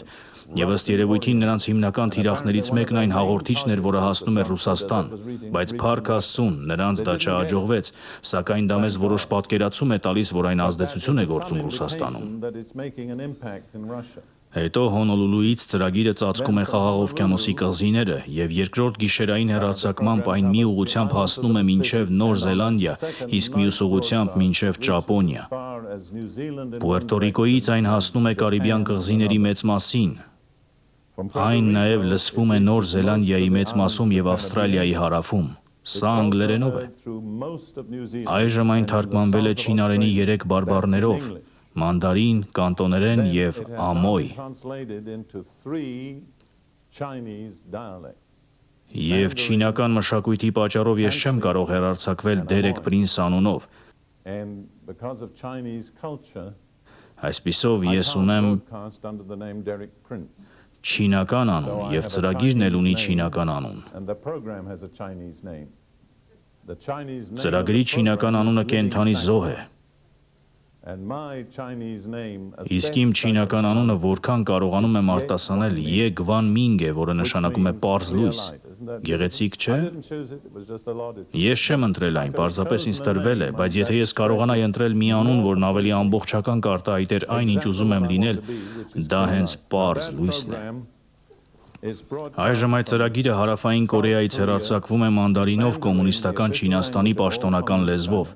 Եվ ըստ երևույթին նրանց հիմնական թիրախներից մեկն այն հաղորդիչն էր, որը հասնում էր Ռուսաստան, բայց փառք Աստծուն, նրանց դա չհաջողվեց, սակայն դա մեզ որոշ պատկերացում է տալիս, որ այն ազդեցություն է գործում Ռուսաստանում։ Հետո Հոնոլուլուից ծրագիրը ծածկում է Խաղաղ օվկիանոսի կղզիները եւ երկրորդ գիշերային հեռարձակմամբ այն մի ուղղությամբ հասնում է մինչև Նոր Զելանդիա, իսկ մյուս ուղղությամբ մինչև Ճապոնիա։ Պուերտո Ռիկոյից այն հասնում է Կարիբյան կղզիների մեծ մասին։ Այն նաեւ լսվում է Նոր Զելանդիայի մեծ մասում եւ Ավստրալիայի հարավում։ Սա անգլերենով է։ Այժմ այն թարգմանվել է չինարենի 3 բարբառներով՝ մանդարին, կանտոներեն եւ ամոյ։ Եվ չինական մշակույթի պատճառով ես չեմ կարող հեռարձակվել Դերեկ Պրինս անունով։ Այսպիսով ես ունեմ չինական անուն եւ ծրագիրն էլ ունի չինական անուն։ Ծրագրի չինական անունը կենթանի զոհ է։ Իսկ իմ չինական անունը որքան կարողանում եմ արտասանել Ե Գվան Մինգ է, որը նշանակում է պարզ լույս։ Գեղեցիկ չէ։ Ես չեմ ընտրել այն, պարզապես ինձ տրվել է, բայց եթե ես կարողանայի ընտրել մի անուն, որն ավելի ամբողջական կարտահայտեր այն, ինչ ուզում եմ լինել, դա հենց պարզ լույսն է։ Այժմ այդ ծրագիրը Հարավային Կորեայից հեռարձակվում է մանդարինով կոմունիստական Չինաստանի պաշտոնական լեզվով։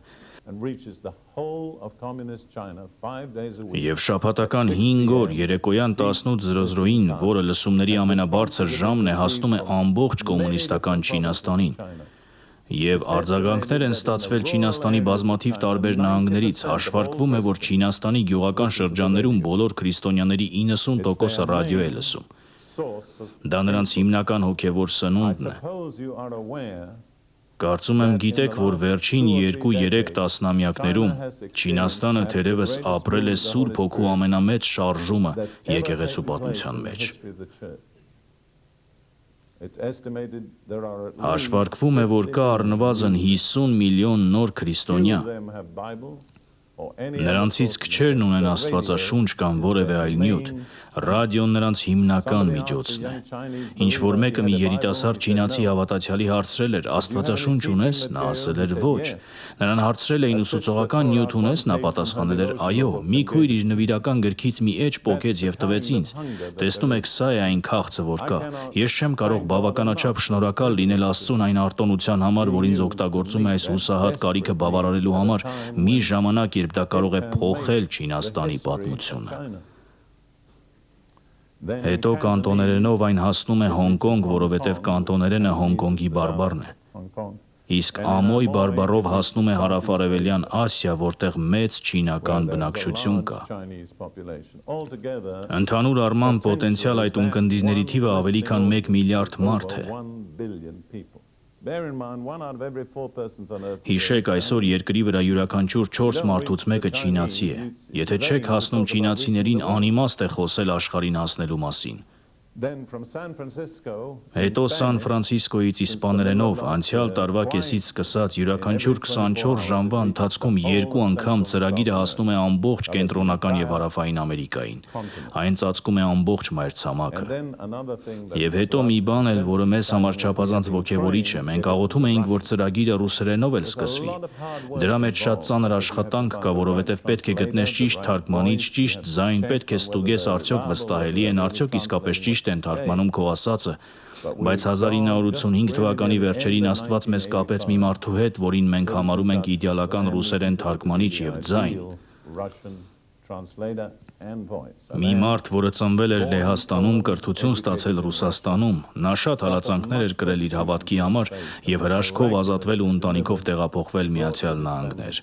Եվ շաբաթական 5 օր երեկոյան 18:00-ին, որը լսումների ամենաբարձր ժամն է, հասնում է ամբողջ կոմունիստական Չինաստանին։ Եվ արձագանքներ են ստացվել Չինաստանի բազմաթիվ տարբեր նահանգներից, հաշվարկվում է, որ Չինաստանի գյուղական շրջաններում բոլոր քրիստոնյաների 90%-ը ռադիո է լսում։ Դա նրանց հիմնական հոգևոր սնունդն է։ Կարծում եմ գիտեք, որ վերջին 2-3 տասնամյակներում Չինաստանը թերևս ապրել է Սուրբ Հոգու ամենամեծ շարժումը եկեղեցու պատմության մեջ։ Հաշվարկվում է, որ կա առնվազն 50 միլիոն նոր քրիստոնյա։ Նրանցից քչերն ունեն Աստվածաշունչ կամ որևէ այլ նյութ, ռադիոն նրանց հիմնական միջոցն է։ Ինչ որ մեկը մի երիտասարդ չինացի հավատացյալի հարցրել էր. Աստվածաշունչ ունես, նա ասել էր ոչ։ Նրան հարցրել էին ուսուցողական նյութ ունես, նա պատասխանել էր այո, մի քույր իր նվիրական գրքից մի էջ պոկեց եւ տվեց ինձ։ Տեսնում եք, սա է այն քաղցը, որ կա։ Ես չեմ կարող բավականաչափ շնորհակալ լինել Աստծուն այն արտոնության համար, որ ինձ օգտագործում է այս հուսահատ կարիքը բավարարելու համար, մի ժամանակ, երբ դա կարող է փոխել Չինաստանի պատմությունը։ Հետո կանտոներենով այն հասնում է Հոնկոնգ, որովհետև կանտոներենը Հոնկոնգի բարբառն է։ Իսկ ամոյ բարբառով հասնում է հարավ-արևելյան Ասիա, որտեղ մեծ չինական բնակչություն կա։ Ընդհանուր առմամբ պոտենցիալ այդ ունկնդիրների թիվը ավելի քան 1 միլիարդ մարդ է։ Հիշեք, այսօր երկրի վրա յուրաքանչյուր 4 մարդուց մեկը չինացի է։ Եթե չեք հասնում չինացիներին, անիմաստ է խոսել աշխարհին հասնելու մասին։ Then from San Francisco, Հետո Սան Ֆրանցիսկոյից իսպաներենով անցյալ տարվա կեսից սկսած յուրաքանչյուր 24 ժամվա ընթացքում 2 անգամ ծրագիրը հասնում է ամբողջ կենտրոնական եւ հարավային Ամերիկային։ Այն ծածկում է ամբողջ մայրցամաքը։ Եվ հետո մի բան էլ, որը մեզ համար չափազանց ոգևորիչ է, մենք աղոթում էինք, որ ծրագիրը ռուսերենով էլ սկսվի։ Դրա մեջ շատ ծանր աշխատանք կա, որովհետեւ պետք է գտնես ճիշտ թարգմանիչ, ճիշտ ձայն, պետք է ստուգես արդյոք վստահելի են, արդյոք իսկապես ճիշտ են թարգմանում քո ասածը, բայց 1985 թվականի վերջերին Աստված մեզ կապեց մի մարդու հետ, որին մենք համարում ենք իդեալական ռուսերեն թարգմանիչ եւ ձայն։ Մի մարդ, որը ծնվել էր Լեհաստանում, կրթություն ստացել Ռուսաստանում, նա շատ հալածանքներ էր կրել իր հավատքի համար եւ հրաշքով ազատվել ու ընտանիքով տեղափոխվել Միացյալ Նահանգներ։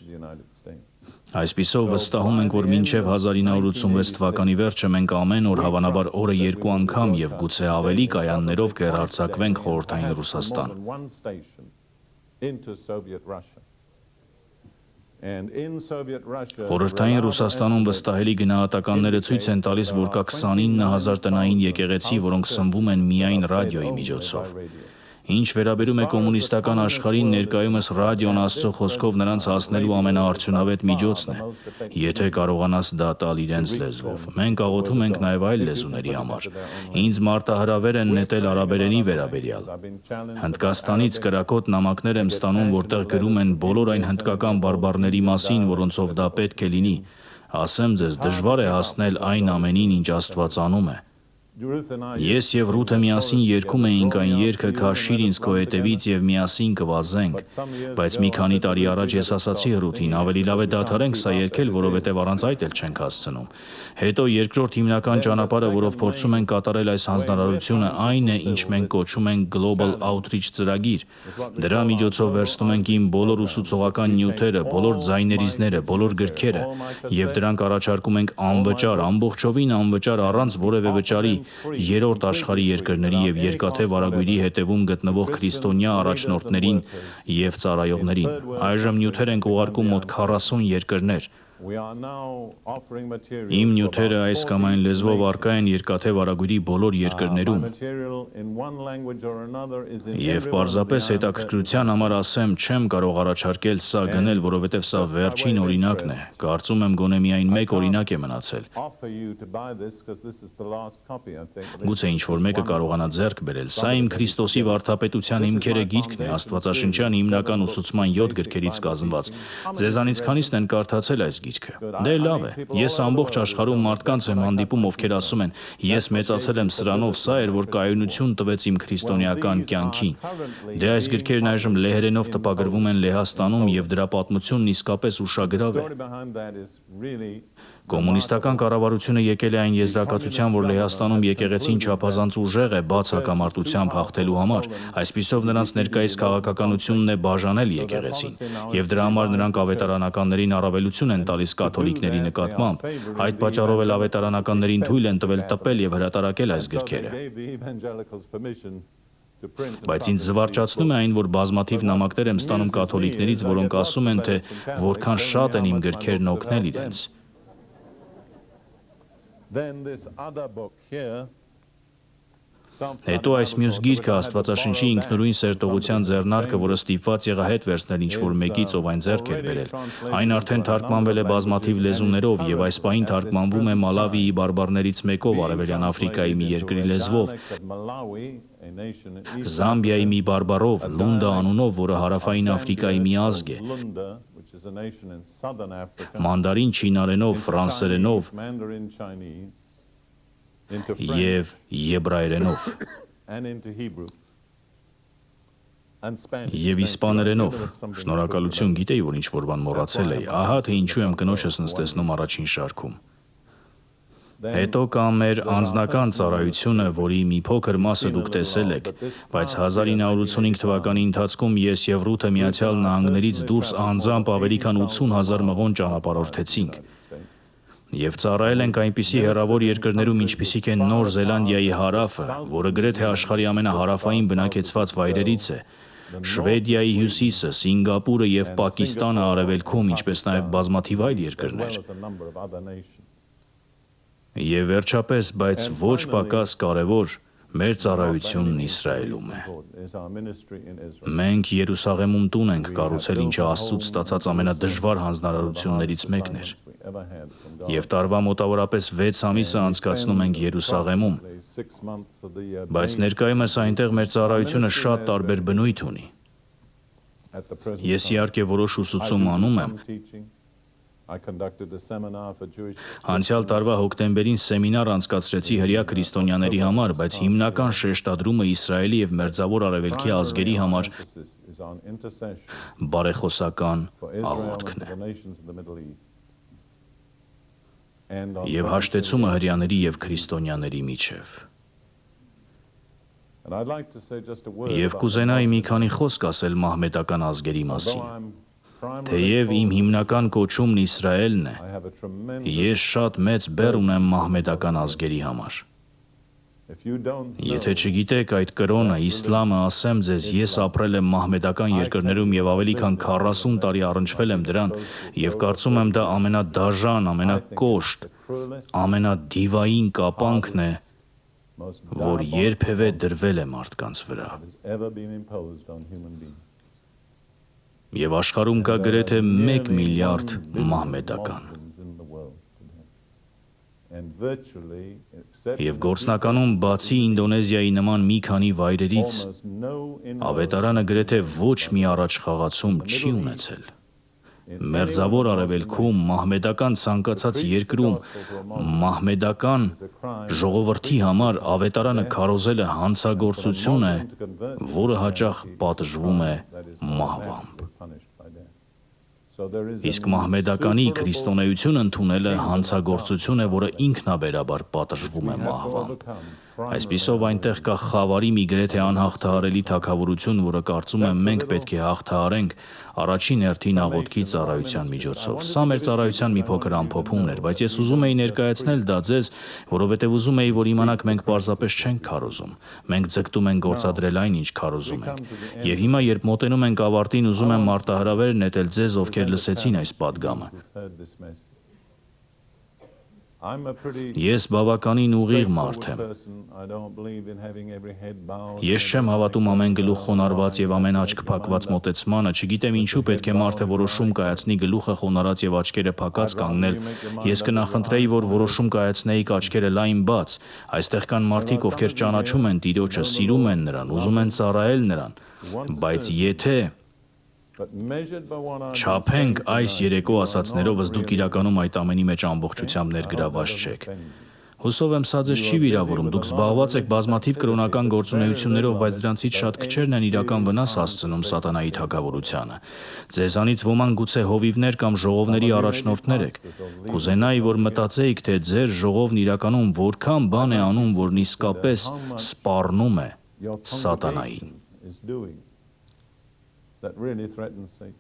Այսպիսով վստահում ենք, որ մինչև 1986 թվականի վերջը մենք ամեն օր հավանաբար օրը 2 անգամ եւ գուցե ավելի կայաններով կհեռարձակվենք խորհրդային Ռուսաստան։ Խորհրդային Ռուսաստանում վստահելի գնահատականները ցույց են տալիս, որ կա 29,000 տնային եկեղեցի, որոնք սնվում են միայն ռադիոյի միջոցով։ Ինչ վերաբերում է կոմունիստական աշխարհին, ներկայումս ռադիոն Աստծո խոսքով նրանց հասնելու ամենաարդյունավետ միջոցն է, եթե կարողանաս դա տալ իրենց լեզվով։ Մենք աղոթում ենք նաև այլ լեզուների համար։ Ինձ մարտահրավեր են նետել արաբերենի վերաբերյալ։ Հնդկաստանից կրակոտ նամակներ եմ ստանում, որտեղ գրում են բոլոր այն հնդկական բարբառների մասին, որոնցով դա պետք է լինի։ Ասեմ ձեզ, դժվար է հասնել այն ամենին, ինչ Աստված անում է։ Ես եւ Ռութը միասին երգում էինք այն երգը «Քաշիր ինձ քո հետևից եւ միասին կվազենք», բայց մի քանի տարի առաջ ես ասացի Ռութին, ավելի լավ է դադարենք սա երգել, որովհետեւ առանց այդ էլ չենք հասցնում։ Հետո երկրորդ հիմնական ճանապարհը, որով փորձում ենք կատարել այս հանձնարարությունը, այն է, ինչ մենք կոչում ենք Global Outreach ծրագիր։ Դրա միջոցով վերցնում ենք իմ բոլոր ուսուցողական նյութերը, բոլոր ձայներիզները, բոլոր գրքերը եւ դրանք առաջարկում ենք անվճար, ամբողջովին անվճար, առանց որևէ վճարի երրորդ աշխարհի երկրների եւ երկաթե վարագույրի հետևում գտնվող քրիստոնյա առաջնորդներին եւ ծառայողներին։ Այժմ նյութեր ենք ուղարկում մոտ 40 երկրներ։ Իմ նյութերը այս կամ այն լեզվով առկա են երկաթե վարագույրի բոլոր երկրներում։ Եվ պարզապես հետաքրքրության համար ասեմ, չեմ կարող առաջարկել սա գնել, որովհետև սա վերջին օրինակն է։ Կարծում եմ գոնե միայն մեկ օրինակ է մնացել։ Գուցե ինչ-որ մեկը կարողանա ձեռք բերել։ Սա իմ Քրիստոսի վարդապետության հիմքերը գիրքն է, Աստվածաշնչյան հիմնական ուսուցման 7 գրքերից կազմված։ Ձեզանից քանիսն են կարդացել այս գիրքը։ Դե լավ է, ես ամբողջ աշխարհում մարդկանց եմ հանդիպում, ովքեր ասում են, ես մեծացել եմ սրանով, սա էր, որ կայունություն տվեց իմ քրիստոնեական կյանքին։ Դե այս գրքերն այժմ լեհերենով տպագրվում են Լեհաստանում եւ դրա պատմությունն իսկապես ուշագրավ է։ Կոմունիստական կառավարությունը եկել է այն եզրակացության, որ Լեհաստանում եկեղեցին չափազանց ուժեղ է բաց հակամարտությամբ հաղթելու համար, այսպիսով նրանց ներկայիս քաղաքականությունն է բաժանել եկեղեցին, եւ դրա համար նրանք ավետարանականներին առավելություն են տալիս կաթոլիկների նկատմամբ։ Այդ պատճառով էլ ավետարանականներին թույլ են տվել տպել եւ հրատարակել այս գրքերը։ Բայց ինձ զվարճացնում է այն, որ բազմաթիվ նամակներ եմ ստանում կաթոլիկներից, որոնք ասում են, թե որքան շատ են իմ գրքերն օգնել իրենց։ Հետո այս մյուս գիրքը Աստվածաշնչի ինքնուրույն սերտողության ձեռնարկը, որը ստիպված եղա հետ վերցնել ինչ-որ մեկից, ով այն ձեռք էր բերել։ Այն արդեն թարգմանվել է բազմաթիվ լեզուներով եւ այս պահին թարգմանվում է Մալավիի բարբառներից մեկով, Արևելյան Աֆրիկայի մի երկրի լեզվով, Զամբիայի մի բարբառով, Լունդա անունով, որը Հարավային Աֆրիկայի մի ազգ է, Մանդարին չինարենով, ֆրանսերենով եւ եբրայերենով եւ իսպաներենով։ Շնորհակալություն, գիտեի, որ ինչ-որ բան մոռացել էի։ Ահա թե ինչու եմ կնոջս նստեցնում առաջին շարքում։ Հետո կա մեր անձնական ծառայությունը, որի մի փոքր մասը դուք տեսել եք, բայց 1985 թվականի ընթացքում ես եւ Ռութը Միացյալ Նահանգներից դուրս անձամբ ավելի քան 80,000 մղոն ճանապարհորդեցինք։ Եվ ծառայել ենք այնպիսի հեռավոր երկրներում, ինչպիսիք են Նոր Զելանդիայի հարավը, որը գրեթե աշխարհի ամենահարավային բնակեցված վայրերից է, Շվեդիայի հյուսիսը, Սինգապուրը եւ Պակիստանը արևելքում, ինչպես նաեւ բազմաթիվ այլ երկրներ։ Եվ վերջապես, բայց ոչ պակաս կարևոր, մեր ծառայությունն Իսրայելում է։ Մենք Երուսաղեմում տուն ենք կառուցել, ինչը Աստծուց ստացած ամենադժվար հանձնարարություններից մեկն էր։ Եվ տարվա մոտավորապես 6 ամիսը անցկացնում ենք Երուսաղեմում, բայց ներկայումս այնտեղ մեր ծառայությունը շատ տարբեր բնույթ ունի։ Ես իհարկե որոշ ուսուցում անում եմ։ Անցյալ տարվա հոկտեմբերին սեմինար անցկացրեցի հրեա քրիստոնյաների համար, բայց հիմնական շեշտադրումը Իսրայելի եւ Մերձավոր Արևելքի ազգերի համար բարեխոսական աղոթքն է։ Եվ հաշտեցումը հրեաների եւ քրիստոնյաների միջև։ Եվ կուզենայի մի քանի խոսք ասել մահմեդական ազգերի մասին։ Թեև իմ հիմնական կոչումն Իսրայելն է, ես շատ մեծ բեռ ունեմ մահմեդական ազգերի համար։ Եթե չգիտեք այդ կրոնը, իսլամը, ասեմ ձեզ, ես ապրել եմ մահմեդական երկրներում եւ ավելի քան 40 տարի առնչվել եմ դրան եւ կարծում եմ դա ամենադաժան, ամենակոշտ, ամենադիվային կապանքն է, որ երբևէ դրվել է մարդկանց վրա։ Եվ աշխարհում կա գրեթե 1 միլիարդ մահմեդական։ Եվ գործնականում բացի Ինդոնեզիայի նման մի քանի վայրերից, ավետարանը գրեթե ոչ մի առաջխաղացում չի ունեցել։ Մերձավոր Արևելքում, մահմեդական ցանկացած երկրում, մահմեդական ժողովրդի համար ավետարանը քարոզելը հանցագործություն է, որը հաճախ պատժվում է մահվամբ։ Իսկ մահմեդականի քրիստոնեություն ընդունելը հանցագործություն է, որը ինքնաբերաբար պատժվում է մահվամբ։ Այսպիսով այնտեղ կա խավարի մի գրեթե անհաղթահարելի թագավորություն, որը կարծում եմ մենք պետք է հաղթահարենք առաջին հերթին աղոթքի ծառայության միջոցով։ Սա մեր ծառայության մի փոքր ամփոփումն էր, բայց ես ուզում էի ներկայացնել դա ձեզ, որովհետև ուզում էի, որ իմանաք մենք պարզապես չենք քարոզում։ Մենք ձգտում ենք գործադրել այն, ինչ քարոզում ենք։ Եվ հիմա, երբ մոտենում ենք ավարտին, ուզում եմ մարտահրավեր նետել ձեզ, ովքեր լսեցին այս պատգամը։ Ես բավականին ուղիղ մարդ եմ։ Ես չեմ հավատում ամեն գլուխ խոնարհված եւ ամեն աչք փակված մոտեցմանը, չգիտեմ ինչու պետք է մարդը որոշում կայացնի գլուխը խոնարհած եւ աչքերը փակած կանգնել։ Ես կնախընտրեի, որ որոշում կայացնեիք աչքերը լայն բաց։ Այստեղ կան մարդիկ, ովքեր ճանաչում են Տիրոջը, սիրում են նրան, ուզում են ծառայել նրան, բայց եթե չափենք այս երեկո ասածներովս դուք իրականում այդ ամենի մեջ ամբողջությամբ ներգրաված չեք։ Հուսով եմ սա ձեզ չի վիրավորում, դուք զբաղված եք բազմաթիվ կրոնական գործունեություններով, բայց դրանցից շատ քչերն են իրական վնաս հասցնում սատանայի թագավորությանը։ Ձեզանից ոմանք գուցե հովիվներ կամ ժողովների առաջնորդներ եք։ Կուզենայի, որ մտածեիք, թե ձեր ժողովն իրականում որքան բան է անում, որն իսկապես սպառնում է սատանային։ That really threatens Satan.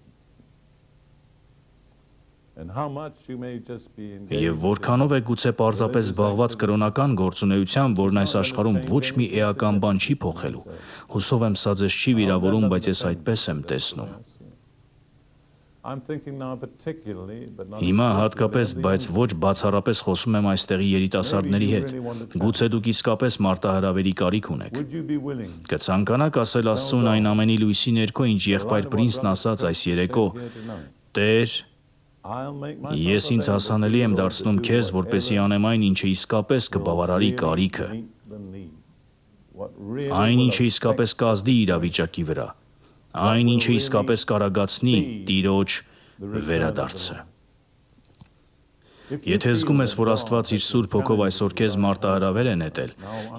And how much you may just be engaged. Եվ որքանով է գուցե պարզապես զբաղված կրոնական գործունեությամբ, որն այս աշխարհում ոչ մի էական բան չի փոխելու։ Հուսով եմ սա ձեզ չի վիրավորում, բայց ես այդպես եմ տեսնում։ Հիմա հատկապես, բայց ոչ բացառապես խոսում եմ այստեղի երիտասարդների հետ։ Գուցե դուք իսկապես մարտահրավերի կարիք ունեք։ Կցանկանաք ասել Աստծուն այն ամենի լույսի ներքո, ինչ եղբայր Պրինսն ասաց այս երեկո. Տեր, ես ինձ հասանելի եմ դարձնում քեզ, որպեսզի անեմ այն, ինչը իսկապես կբավարարի կարիքը։ Այն, ինչը իսկապես կազդի իրավիճակի վրա։ Այն, ինչը իսկապես կարագացնի Տիրոջ վերադարձը։ Եթե զգում ես, որ Աստված իր Սուրբ Հոգով այսօր քեզ մարտահրավեր է նետել,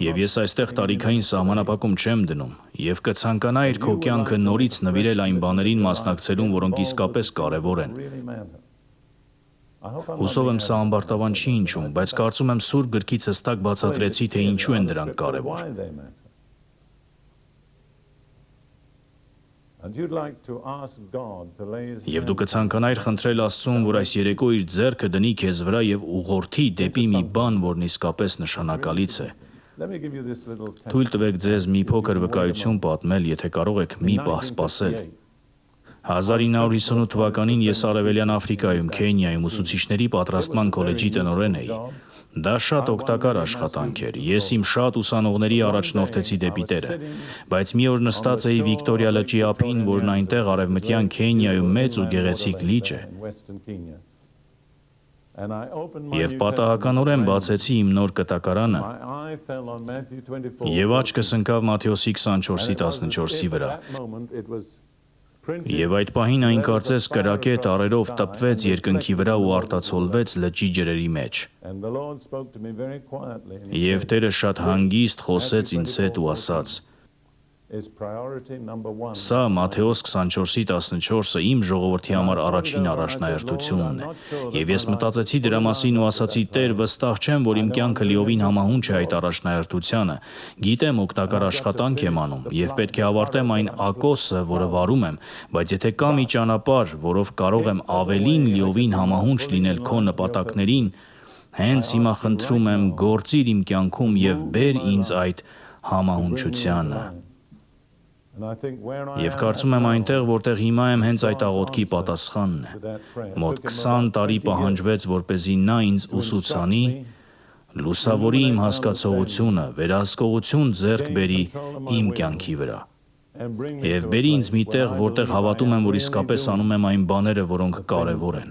եւ ես այստեղ տարիքային սահմանապակում չեմ դնում, եւ կցանկանայիր քո կյանքը նորից նվիրել այն բաներին մասնակցելուն, որոնք իսկապես կարեւոր են։ Հուսով եմ սա ամբարտավան չի հնչում, բայց կարծում եմ Սուրբ գրքից հստակ բացատրեցի, թե ինչու են դրանք կարեւոր։ Եվ դու կցանկանայիր խնդրել Աստծուն, որ այս երեկո իր ձեռքը դնի քեզ վրա եւ ուղղորդի դեպի մի բան, որն իսկապես նշանակալից է։ Թույլ տվեք ձեզ մի փոքր վկայություն պատմել, եթե կարող եք մի պահ սպասել։ 1958 թվականին ես Արևելյան Աֆրիկայում, Քենիայում ուսուցիչների պատրաստման քոլեջի տնօրեն էի։ Դա շատ օգտակար աշխատանք էր։ Ես իմ շատ ուսանողների առաջնորդեցի դեպի Տերը, բայց մի օր նստած էի Վիկտորիա լճի ափին, որն այնտեղ արևմտյան Քենիայում մեծ ու գեղեցիկ լիճ է։ Եվ պատահականորեն բացեցի իմ նոր կտակարանը, եւ աչքս ընկավ Մատթեոսի 24:14-ի վրա։ Եվ այդ պահին այն կարծես կրակե տառերով տպվեց երկնքի վրա ու արտացոլվեց լճի ջրերի մեջ։ Եվ Տերը շատ հանգիստ խոսեց ինձ հետ ու ասաց. Սա Մատթեոս 24:14-ը իմ ժողովրդի համար առաջին առաջնահերթությունն է։ Եվ ես մտածեցի դրա մասին ու ասացի. Տեր, վստահ չեմ, որ իմ կյանքը լիովին համահունչ է այդ առաջնահերթությանը։ Գիտեմ, օգտակար աշխատանք եմ անում եւ պետք է ավարտեմ այն ակոսը, որը վարում եմ, բայց եթե կա մի ճանապարհ, որով կարող եմ ավելին լիովին համահունչ լինել քո նպատակներին, հենց հիմա խնդրում եմ, գործիր իմ կյանքում եւ բեր ինձ այդ համահունչությանը։ Եվ կարծում եմ այնտեղ, որտեղ հիմա եմ, հենց այդ աղոթքի պատասխանն է։ Մոտ 20 տարի պահանջվեց, որպեսզի նա ինձ ուսուցանի, լուսավորի իմ հասկացողությունը, վերահսկողություն ձեռք բերի իմ կյանքի վրա։ Եվ բերի ինձ մի տեղ, որտեղ հավատում եմ, որ իսկապես անում եմ այն բաները, որոնք կարևոր են։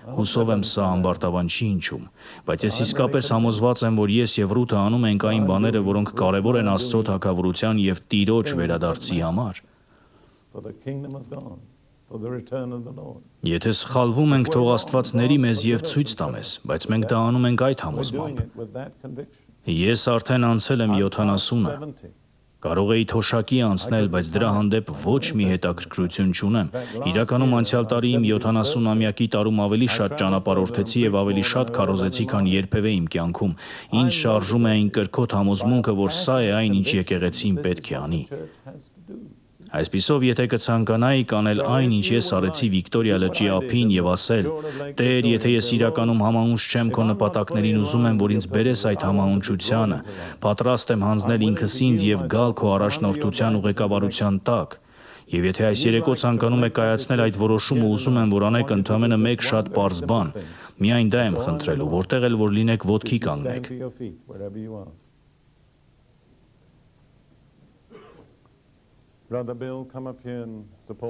Հուսով եմ սա ամբարտավան չի հնչում, բայց ես իսկապես համոզված եմ, որ ես եւ Ռութը անում ենք այն բաները, որոնք կարևոր են Աստծո թագավորության եւ Տիրոջ վերադարձի համար։ Եթե սխալվում ենք, թող Աստված ների մեզ եւ ցույց տա մեզ, բայց մենք դա անում ենք այդ համոզմամբ։ Ես արդեն անցել եմ 70-ը։ Կարող էի թոշակի անցնել, բայց դրա հանդեպ ոչ մի հետաքրքրություն չունեմ։ Իրականում անցյալ տարի իմ 70-ամյակի տարում ավելի շատ ճանապարհորդեցի եւ ավելի շատ քարոզեցի, քան երբևէ իմ կյանքում։ Ինչ շարժում է այն կրկոտ համոզմունքը, որ սա է այն, ինչ եկեղեցին պետք է անի։ Այսպիսով, եթե կցանկանայի կանել այն, ինչ ես արեցի Վիկտորիա լճի ափին եւ ասել. Տեր, եթե ես իրականում համահունչ չեմ քո նպատակներին, ուզում եմ, որ ինձ բերես այդ համահունչությանը, պատրաստ եմ հանձնել ինքս ինձ եւ գալ քո առաջնորդության ու ղեկավարության տակ։ Եվ եթե այս երեկո ցանկանում եք կայացնել այդ որոշումը, ուզում եմ, որ անեք ընդամենը մեկ շատ պարզ բան։ Միայն դա եմ խնդրելու, որտեղ էլ որ լինեք ոտքի կանգնեք։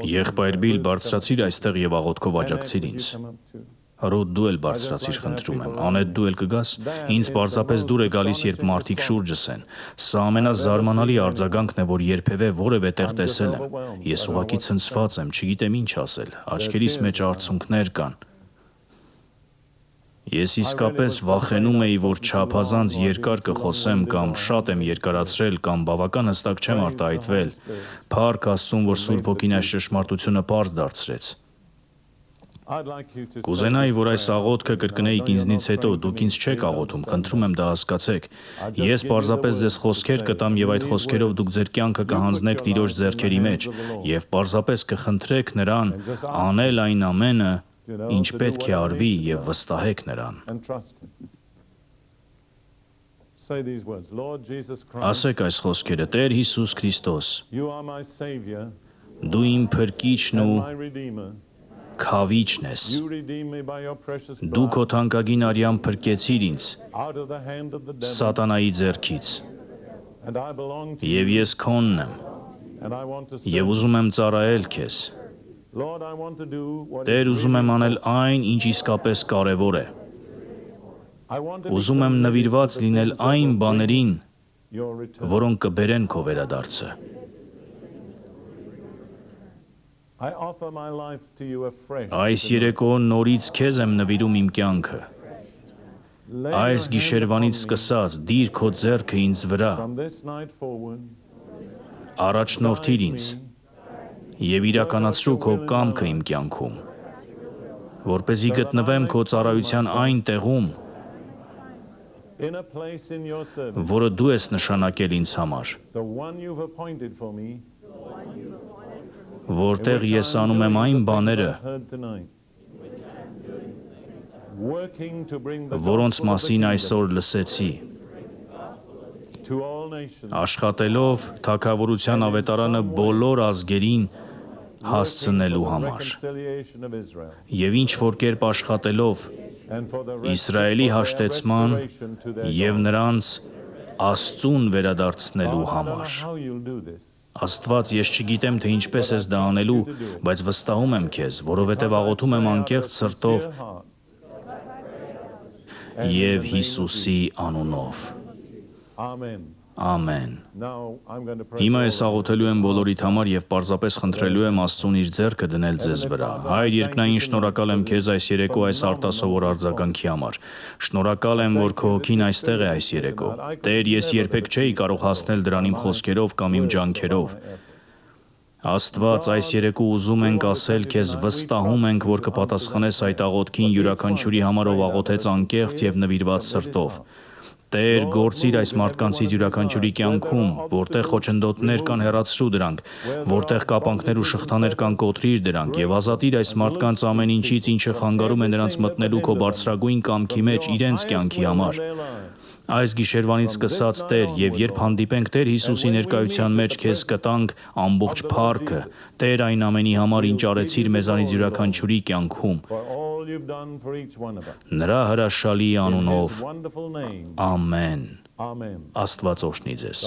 Եղբայր Բիլ, բարձրացիր այստեղ եւ աղոթքով աջակցիր ինձ։ Ռոդ, դու էլ բարձրացիր, խնդրում եմ։ Անետ, դու էլ կգաս։ Ինձ պարզապես դուր է գալիս, երբ մարդիկ շուրջս են։ Սա ամենազարմանալի արձագանքն է, որ երբևէ որևէ տեղ տեսել եմ։ Ես ուղղակի ցնցված եմ, չգիտեմ ինչ ասել։ Աչքերիս մեջ արցունքներ կան։ Ես իսկապես վախենում էի, որ չափազանց երկար կխոսեմ կամ շատ եմ երկարացրել կամ բավական հստակ չեմ արտահայտվել։ Փառք Աստծուն, որ Սուրբ Հոգին այս ճշմարտությունը պարզ դարձրեց։ Կուզենայի, որ այս աղոթքը կրկնեիք ինձնից հետո, դուք ինձ չեք աղոթում, խնդրում եմ դա հասկացեք։ Ես պարզապես ձեզ խոսքեր կտամ եւ այդ խոսքերով դուք ձեր կյանքը կհանձնեք Տիրոջ ձեռքերի մեջ եւ պարզապես կխնդրեք նրան անել այն ամենը, ինչ պետք է արվի եւ վստահեք նրան։ Ասեք այս խոսքերը. Տեր Հիսուս Քրիստոս, դու իմ փրկիչն ու քավիչն ես։ Դու քո թանկագին արյամբ փրկեցիր ինձ սատանայի ձեռքից։ Եվ ես քոնն եմ եւ ուզում եմ ծառայել քեզ։ Տեր, ուզում եմ անել այն, ինչ իսկապես կարևոր է։ Ուզում եմ նվիրված լինել այն բաներին, որոնք կբերեն քո վերադարձը։ Այս երեկո նորից քեզ եմ նվիրում իմ կյանքը։ Այս գիշերվանից սկսած դիր քո ձեռքը ինձ վրա։ Առաջնորդիր ինձ եւ իրականացրու քո կամքը իմ կյանքում, որպեսզի գտնվեմ քո ծառայության այն տեղում, որը դու ես նշանակել ինձ համար, որտեղ ես անում եմ այն բաները, որոնց մասին այսօր լսեցի, աշխատելով թագավորության ավետարանը բոլոր ազգերին հասցնելու համար եւ ինչ որ կերպ աշխատելով Իսրայելի հաշտեցման եւ նրանց Աստծուն վերադարձնելու համար։ Աստված, ես չգիտեմ, թե ինչպես ես դա անելու, բայց վստահում եմ քեզ, որովհետև աղոթում եմ անկեղծ սրտով եւ Հիսուսի անունով։ Ամեն։ Հիմա ես աղոթելու եմ բոլորիդ համար եւ պարզապես խնդրելու եմ Աստծուն իր ձեռքը դնել ձեզ վրա։ Հայր երկնային, շնորհակալ եմ քեզ այս երեկո այս արտասովոր արձագանքի համար։ Շնորհակալ եմ, որ քո հոգին այստեղ է այս երեկո։ Տեր, ես երբեք չէի կարող հասնել դրան իմ խոսքերով կամ իմ ջանքերով։ Աստված, այս երեկո ուզում ենք ասել քեզ, վստահում ենք, որ կպատասխանես այդ աղոթքին յուրաքանչյուրի համար, ով աղոթեց անկեղծ եւ նվիրված սրտով։ Տեր, գործիր այս մարդկանցից յուրաքանչյուրի կյանքում, որտեղ խոչընդոտներ կան, հեռացրու դրանք, որտեղ կապանքներ ու շղթաներ կան, կոտրիր դրանք եւ ազատիր այս մարդկանց ամեն ինչից, ինչը խանգարում է նրանց մտնելու քո բարձրագույն կամքի մեջ իրենց կյանքի համար։ Այս գիշերվանից սկսած, Տեր, եւ երբ հանդիպենք Տեր Հիսուսի ներկայության մեջ, քեզ կտանք ամբողջ փառքը, Տեր, այն ամենի համար, ինչ արեցիր մեզանից յուրաքանչյուրի կյանքում։ Նրա հրաշալի անունով, ամեն։ Աստված օրհնի ձեզ։